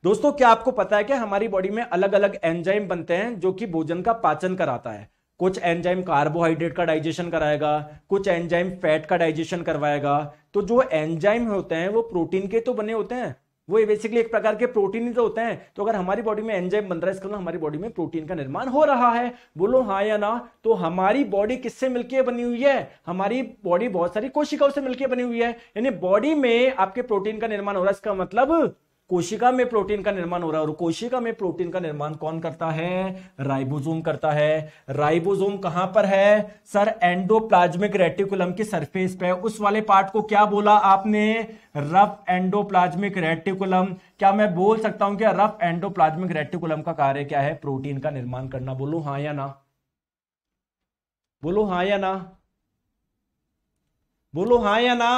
दोस्तों क्या आपको पता है कि हमारी बॉडी में अलग अलग एंजाइम बनते हैं जो कि भोजन का पाचन कराता है। कुछ एंजाइम कार्बोहाइड्रेट का डाइजेशन कराएगा, कुछ एंजाइम फैट का डाइजेशन करवाएगा। तो जो एंजाइम होते हैं वो प्रोटीन के तो बने होते हैं, वो बेसिकली एक प्रकार के प्रोटीन ही तो होते हैं। तो अगर हमारी बॉडी में एंजाइम बन रहा है इसका मतलब हमारी बॉडी में प्रोटीन का निर्माण हो रहा है। बोलो हाँ या ना। तो हमारी बॉडी किससे मिलकर बनी हुई है? हमारी बॉडी बहुत सारी कोशिकाओं से मिलकर बनी हुई है, यानी बॉडी में आपके प्रोटीन का निर्माण हो रहा है। इसका मतलब कोशिका में प्रोटीन का निर्माण हो रहा है। और कोशिका में प्रोटीन का निर्माण कौन करता है? राइबोसोम करता है। राइबोसोम कहां पर है? सर एंडोप्लाज्मिक रेटिकुलम की सरफेस पे। उस वाले पार्ट को क्या बोला आपने? Rough endoplasmic reticulum. क्या मैं बोल सकता हूं कि रफ एंडोप्लाज्मिक रेटिकुलम का कार्य क्या है? प्रोटीन का निर्माण करना। बोलो हाँ या ना। बोलो हाँ या ना। बोलो हाँ या ना।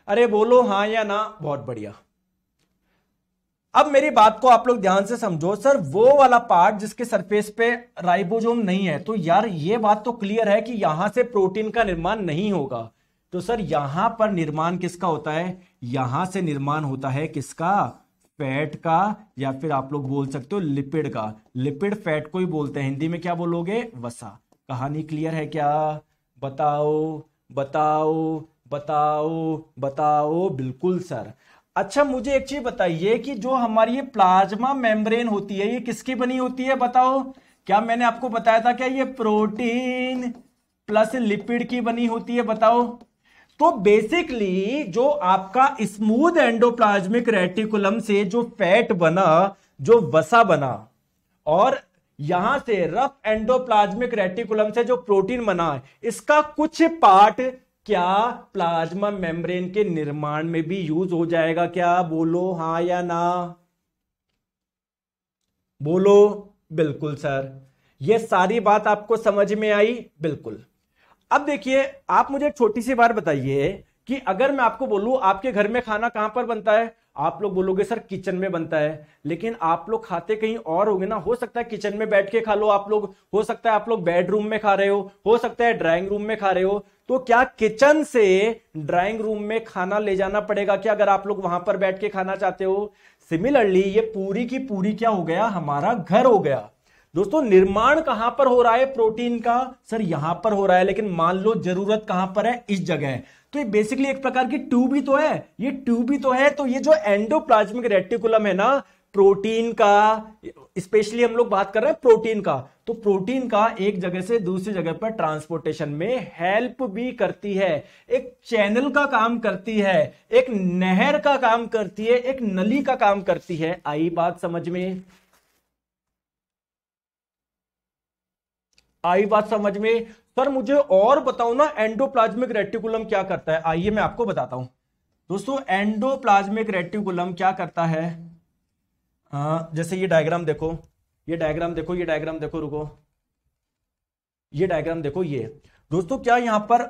अरे बोलो हाँ या ना। बहुत बढ़िया। अब मेरी बात को आप लोग ध्यान से समझो। सर वो वाला पार्ट जिसके सरफेस पे राइबोसोम नहीं है, तो यार ये बात तो क्लियर है कि यहां से प्रोटीन का निर्माण नहीं होगा। तो सर यहां पर निर्माण किसका होता है? यहां से निर्माण होता है किसका? फैट का, या फिर आप लोग बोल सकते हो लिपिड का। लिपिड फैट को ही बोलते हैं, हिंदी में क्या बोलोगे? वसा। कहानी क्लियर है क्या? बताओ बताओ बताओ बताओ। बिल्कुल सर। अच्छा मुझे एक चीज बताइए कि जो हमारी ये प्लाज्मा मेम्ब्रेन होती है ये किसकी बनी होती है? बताओ। क्या मैंने आपको बताया था क्या ये प्रोटीन प्लस लिपिड की बनी होती है? बताओ। तो बेसिकली जो आपका स्मूथ एंडोप्लाज्मिक रेटिकुलम से जो फैट बना, जो वसा बना, और यहां से रफ एंडोप्लाज्मिक रेटिकुलम से जो प्रोटीन बना, इसका कुछ पार्ट क्या प्लाज्मा मेम्ब्रेन के निर्माण में भी यूज हो जाएगा क्या? बोलो हाँ या ना। बोलो। बिल्कुल सर। ये सारी बात आपको समझ में आई? बिल्कुल। अब देखिए आप मुझे एक छोटी सी बात बताइए कि अगर मैं आपको बोलूं आपके घर में खाना कहां पर बनता है, आप लोग बोलोगे सर किचन में बनता है। लेकिन आप लोग खाते कहीं और होंगे ना। हो सकता है किचन में बैठ के खा लो आप लोग, हो सकता है आप लोग बेडरूम में खा रहे हो सकता है ड्राइंग रूम में खा रहे हो। तो क्या किचन से ड्राइंग रूम में खाना ले जाना पड़ेगा क्या अगर आप लोग वहां पर बैठ के खाना चाहते हो? सिमिलरली ये पूरी की पूरी क्या हो गया? हमारा घर हो गया। दोस्तों निर्माण कहां पर हो रहा है प्रोटीन का? सर यहां पर हो रहा है, लेकिन मान लो जरूरत कहां पर है? इस जगह। तो ये बेसिकली एक प्रकार की ट्यूब ही तो है, ये ट्यूब ही तो है। तो ये जो एंडोप्लाज्मिक रेटिकुलम है ना, प्रोटीन का, स्पेशली हम लोग बात कर रहे हैं प्रोटीन का, तो प्रोटीन का एक जगह से दूसरी जगह पर ट्रांसपोर्टेशन में हेल्प भी करती है। एक चैनल का काम करती है, एक नहर का काम करती है, एक नली का काम करती है। आई बात समझ में? आई बात समझ में? सर मुझे और बताओ ना, एंडोप्लाज्मिक रेटिकुलम क्या करता है? आइए मैं आपको बताता हूं दोस्तों, एंडोप्लाज्मिक रेटिकुलम क्या करता है। जैसे ये डायग्राम देखो, ये डायग्राम देखो, ये डायग्राम देखो, रुको, ये डायग्राम देखो। ये दोस्तों क्या यहां पर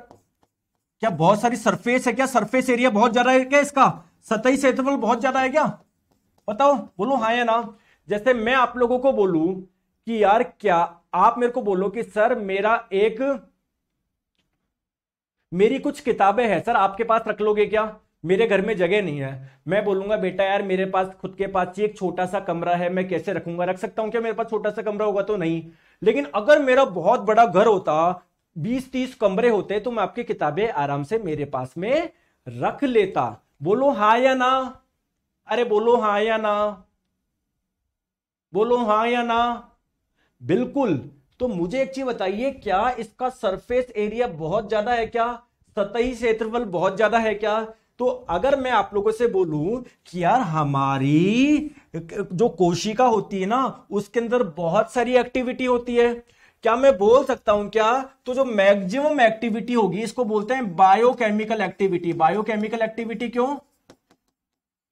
क्या बहुत सारी सरफेस है? क्या सरफेस एरिया बहुत ज्यादा है क्या? इसका सतही क्षेत्रफल बहुत ज्यादा है क्या? बताओ, बोलो हाँ या ना। जैसे मैं आप लोगों को बोलूं कि यार, क्या आप मेरे को बोलो कि सर मेरी कुछ किताबें हैं सर, आपके पास रख लोगे क्या? मेरे घर में जगह नहीं है। मैं बोलूंगा बेटा यार मेरे पास खुद के पास ही एक छोटा सा कमरा है, मैं कैसे रखूंगा? रख सकता हूं क्या मेरे पास छोटा सा कमरा होगा तो? नहीं। लेकिन अगर मेरा बहुत बड़ा घर होता, 20-30 कमरे होते, तो मैं आपकी किताबें आराम से मेरे पास में रख लेता। बोलो हाँ या ना। अरे बोलो हाँ या ना, बोलो हाँ या ना। बिल्कुल। तो मुझे एक चीज बताइए, क्या इसका सरफेस एरिया बहुत ज्यादा है क्या? सतही क्षेत्रफल बहुत ज्यादा है क्या? तो अगर मैं आप लोगों से बोलूं कि यार हमारी जो कोशिका होती है ना, उसके अंदर बहुत सारी एक्टिविटी होती है, क्या मैं बोल सकता हूं क्या? तो जो मैक्सिमम एक्टिविटी होगी इसको बोलते हैं बायोकेमिकल एक्टिविटी। बायोकेमिकल एक्टिविटी क्यों?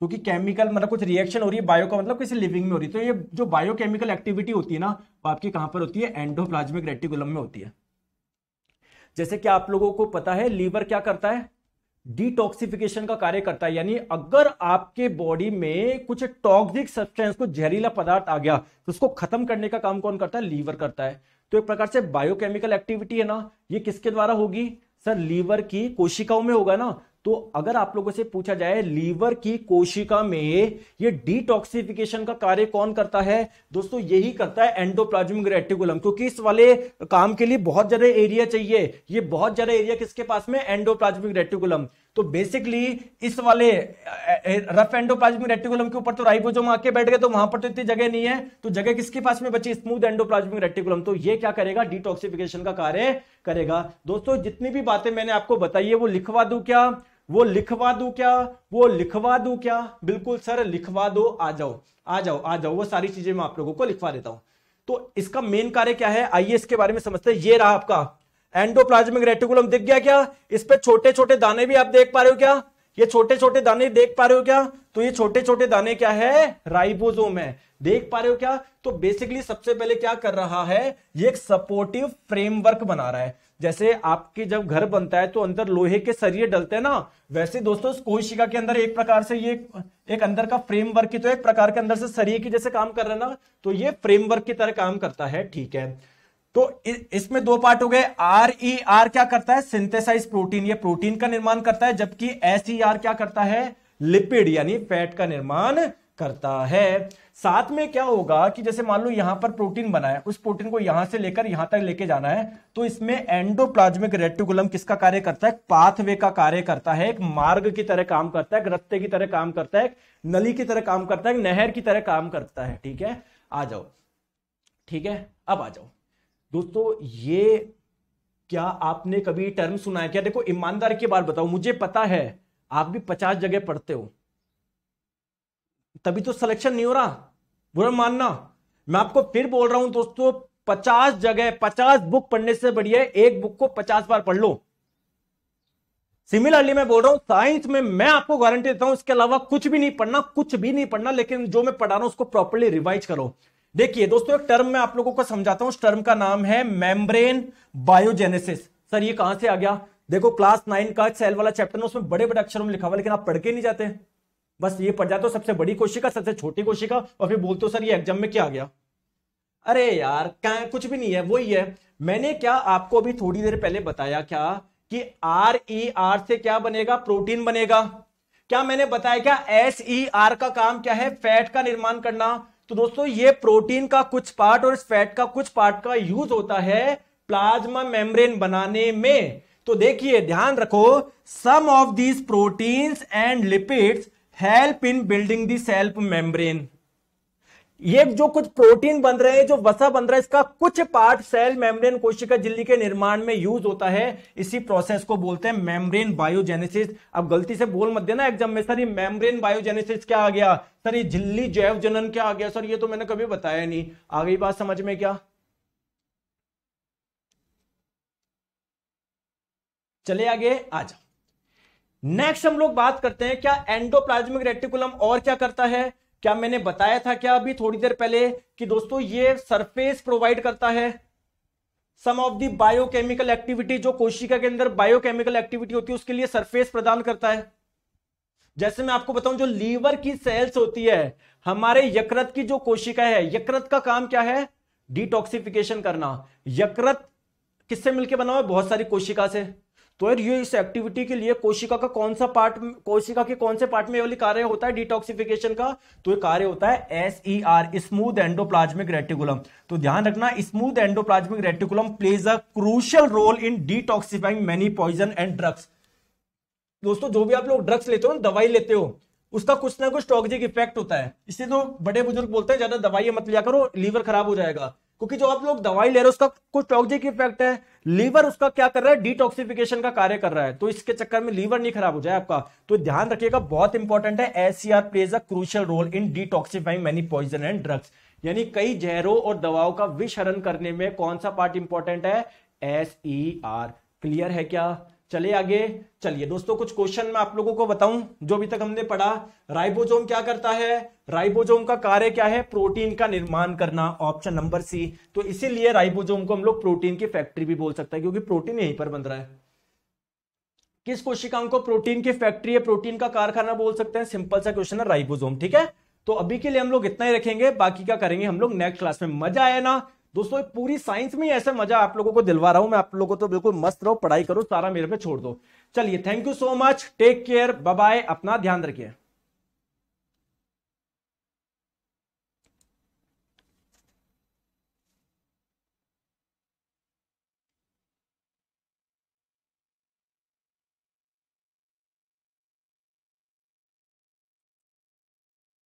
क्योंकि केमिकल मतलब कुछ रिएक्शन हो रही है, बायो का मतलब किसी लिविंग में हो रही है। तो ये जो बायोकेमिकल एक्टिविटी होती है ना, वो आपकी कहां पर होती है? एंडोप्लाज्मिक रेटिकुलम में होती है। जैसे कि आप लोगों को पता है लीवर क्या करता है? डिटॉक्सिफिकेशन का कार्य करता है। यानी अगर आपके बॉडी में कुछ टॉक्सिक सब्सटेंस, को जहरीला पदार्थ आ गया, तो उसको खत्म करने का काम कौन करता है? लीवर करता है। तो एक प्रकार से बायोकेमिकल एक्टिविटी है ना, ये किसके द्वारा होगी? सर लीवर की कोशिकाओं में होगा ना। तो अगर आप लोगों से पूछा जाए लीवर की कोशिका में ये डिटॉक्सिफिकेशन का कार्य कौन करता है? दोस्तों यही करता है एंडोप्लाज्मिक रेटिकुलम। क्योंकि इस वाले काम के लिए बहुत ज्यादा एरिया चाहिए। ये बहुत ज्यादा एरिया किसके पास में? Endoplasmic reticulum. तो बेसिकली इस वाले रफ एंडोप्लाज्मिक रेटिकुलम के ऊपर तो राइबोसोम आके बैठ गए, तो वहां पर तो इतनी जगह नहीं है, तो जगह किसके पास में बची? Smooth endoplasmic reticulum. तो ये क्या करेगा? डिटॉक्सिफिकेशन का कार्य करेगा। दोस्तों जितनी भी बातें मैंने आपको बताई है वो लिखवा दूं क्या? वो लिखवा दूं क्या? वो लिखवा दूं क्या? बिल्कुल सर लिखवा दो, आ जाओ आ जाओ आ जाओ, वो सारी चीजें मैं आप लोगों को लिखवा देता हूं। तो इसका मेन कार्य क्या है, आइए इसके बारे में समझते हैं। ये रहा आपका एंडोप्लाज्मिक रेटिकुलम, दिख गया क्या? इस पे छोटे छोटे दाने भी आप देख पा रहे हो क्या? ये छोटे छोटे दाने देख पा रहे हो क्या? तो ये छोटे छोटे दाने क्या है? राइबोसोम है। देख पा रहे हो क्या? तो बेसिकली सबसे पहले क्या कर रहा है, ये एक सपोर्टिव फ्रेमवर्क बना रहा है। जैसे आपके जब घर बनता है तो अंदर लोहे के सरिये डलते हैं ना, वैसे दोस्तों कोशिका के अंदर एक प्रकार से ये एक अंदर का फ्रेमवर्क की, तो एक प्रकार के अंदर से सरिये की जैसे काम कर रहा है ना, तो ये फ्रेमवर्क की तरह काम करता है। ठीक है, तो इसमें दो पार्ट हो गए। RER क्या करता है? सिंथेसाइज प्रोटीन, ये प्रोटीन का निर्माण करता है। जबकि SER क्या करता है? लिपिड यानी फैट का निर्माण करता है। साथ में क्या होगा कि जैसे मान लो यहां पर प्रोटीन बना है, उस प्रोटीन को यहां से लेकर यहां तक लेके जाना है, तो इसमें एंडोप्लाज्मिक रेटिकुलम किसका कार्य करता है? पाथवे का कार्य करता है। एक मार्ग की तरह काम करता है, एक रास्ते की तरह काम करता है, एक नली की तरह काम करता है, एक नहर की तरह काम करता है। ठीक है, आ जाओ। ठीक है, अब आ जाओ दोस्तों, ये क्या आपने कभी टर्म सुना है क्या? देखो ईमानदारी की बात बताओ, मुझे पता है आप भी 50 जगह पढ़ते हो, तभी तो सिलेक्शन नहीं हो रहा, बुरा मानना। मैं आपको फिर बोल रहा हूं दोस्तों, 50 जगह 50 बुक पढ़ने से बढ़िया है एक बुक को 50 बार पढ़ लो। सिमिलरली मैं बोल रहा हूं साइंस में मैं आपको गारंटी देता हूं इसके अलावा कुछ भी नहीं पढ़ना, कुछ भी नहीं पढ़ना, लेकिन जो मैं पढ़ा रहा हूं उसको प्रॉपर्ली रिवाइज करो। देखिए दोस्तों, एक टर्म मैं आप लोगों को समझाता हूं, उस टर्म का नाम है मेम्ब्रेन बायोजेनेसिस। सर ये कहां से आ गया? देखो क्लास 9 का सेल वाला चैप्टर ना, उसमें बड़े बड़े अक्षरों में लिखा हुआ, लेकिन आप पढ़ के नहीं जाते, बस ये पढ़ जाते हो सबसे बड़ी कोशिका, सबसे छोटी कोशिका, और फिर बोलते हो सर ये एग्जाम में क्या आ गया। अरे यार कुछ भी नहीं है, वही है। मैंने क्या आपको अभी थोड़ी देर पहले बताया क्या कि RER से क्या बनेगा? प्रोटीन बनेगा। क्या मैंने बताया क्या SER का काम क्या है? फैट का निर्माण करना। तो दोस्तों ये प्रोटीन का कुछ पार्ट और इस फैट का कुछ पार्ट का यूज होता है प्लाज्मा मेम्ब्रेन बनाने में। तो देखिए ध्यान रखो, some of these proteins and lipids help in building the cell membrane. ये जो कुछ प्रोटीन बन रहे हैं, जो वसा बन रहा है, इसका कुछ पार्ट सेल मेम्ब्रेन कोशिका झिल्ली के निर्माण में यूज होता है। इसी प्रोसेस को बोलते हैं मेम्ब्रेन बायोजेनेसिस। अब गलती से बोल मत देना एग्जाम में सर ये मेम्ब्रेन बायोजेनेसिस क्या आ गया, सर ये झिल्ली जैव जनन क्या आ गया, सर ये तो मैंने कभी बताया नहीं। आ गई बात समझ में क्या? चले आगे आ जाओ। नेक्स्ट हम लोग बात करते हैं क्या एंडोप्लाज्मिक रेटिकुलम और क्या करता है। क्या मैंने बताया था क्या अभी थोड़ी देर पहले कि दोस्तों ये सरफेस प्रोवाइड करता है सम ऑफ दी बायोकेमिकल एक्टिविटी, जो कोशिका के अंदर बायोकेमिकल एक्टिविटी होती है उसके लिए सरफेस प्रदान करता है। जैसे मैं आपको बताऊं जो लीवर की सेल्स होती है, हमारे यकृत की जो कोशिका है, यकृत का काम क्या है, डिटॉक्सिफिकेशन करना। यकृत किससे मिलकर बना हुआ है, बहुत सारी कोशिका से। तो यार ये इस एक्टिविटी के लिए कोशिका का कौन सा पार्ट, कोशिका के कौन से पार्ट में वाली कार्य होता है डिटॉक्सिफिकेशन का, तो ये कार्य होता है SER, स्मूथ एंडोप्लाज्मिक रेटिकुलम। तो ध्यान रखना smooth endoplasmic reticulum plays a crucial role in detoxifying many poison and drugs. दोस्तों जो भी आप लोग ड्रग्स लेते हो, दवाई लेते हो, उसका कुछ ना कुछ टॉक्सिक इफेक्ट होता है। इसलिए तो बड़े बुजुर्ग बोलते हैं ज्यादा दवाई मत लिया करो, लीवर खराब हो जाएगा। क्योंकि जो आप लोग दवाई ले रहे हो उसका कुछ टॉक्सिक इफेक्ट है, लीवर उसका क्या कर रहा है, डिटॉक्सिफिकेशन का कार्य कर रहा है। तो इसके चक्कर में लीवर नहीं खराब हो जाए आपका। तो ध्यान रखिएगा, बहुत इंपॉर्टेंट है। SER plays a crucial role in detoxifying many poison and drugs, यानी कई जहरों और दवाओं का विषहरण करने में कौन सा पार्ट इंपॉर्टेंट है, SER। क्लियर है क्या। चलिए आगे। चलिए दोस्तों कुछ क्वेश्चन मैं आप लोगों को बताऊं जो अभी तक हमने पढ़ा। राइबोसोम क्या करता है, राइबोसोम का कार्य क्या है, प्रोटीन का निर्माण करना, ऑप्शन नंबर सी। तो इसीलिए राइबोसोम को हम लोग प्रोटीन की फैक्ट्री भी बोल सकते हैं, क्योंकि प्रोटीन यहीं पर बन रहा है। किस कोशिकाओं को प्रोटीन की फैक्ट्री है, प्रोटीन का कारखाना बोल सकते हैं, सिंपल सा क्वेश्चन है, राइबोसोम। ठीक है, तो अभी के लिए हम लोग इतना ही रखेंगे, बाकी क्या करेंगे हम लोग नेक्स्ट क्लास में। मजा आया ना दोस्तों, पूरी साइंस में ऐसा मजा आप लोगों को दिलवा रहा हूं मैं। आप लोगों को तो बिल्कुल मस्त रहो, पढ़ाई करो, सारा मेरे पे छोड़ दो। चलिए thank you so much, take care, bye bye, अपना ध्यान रखिए।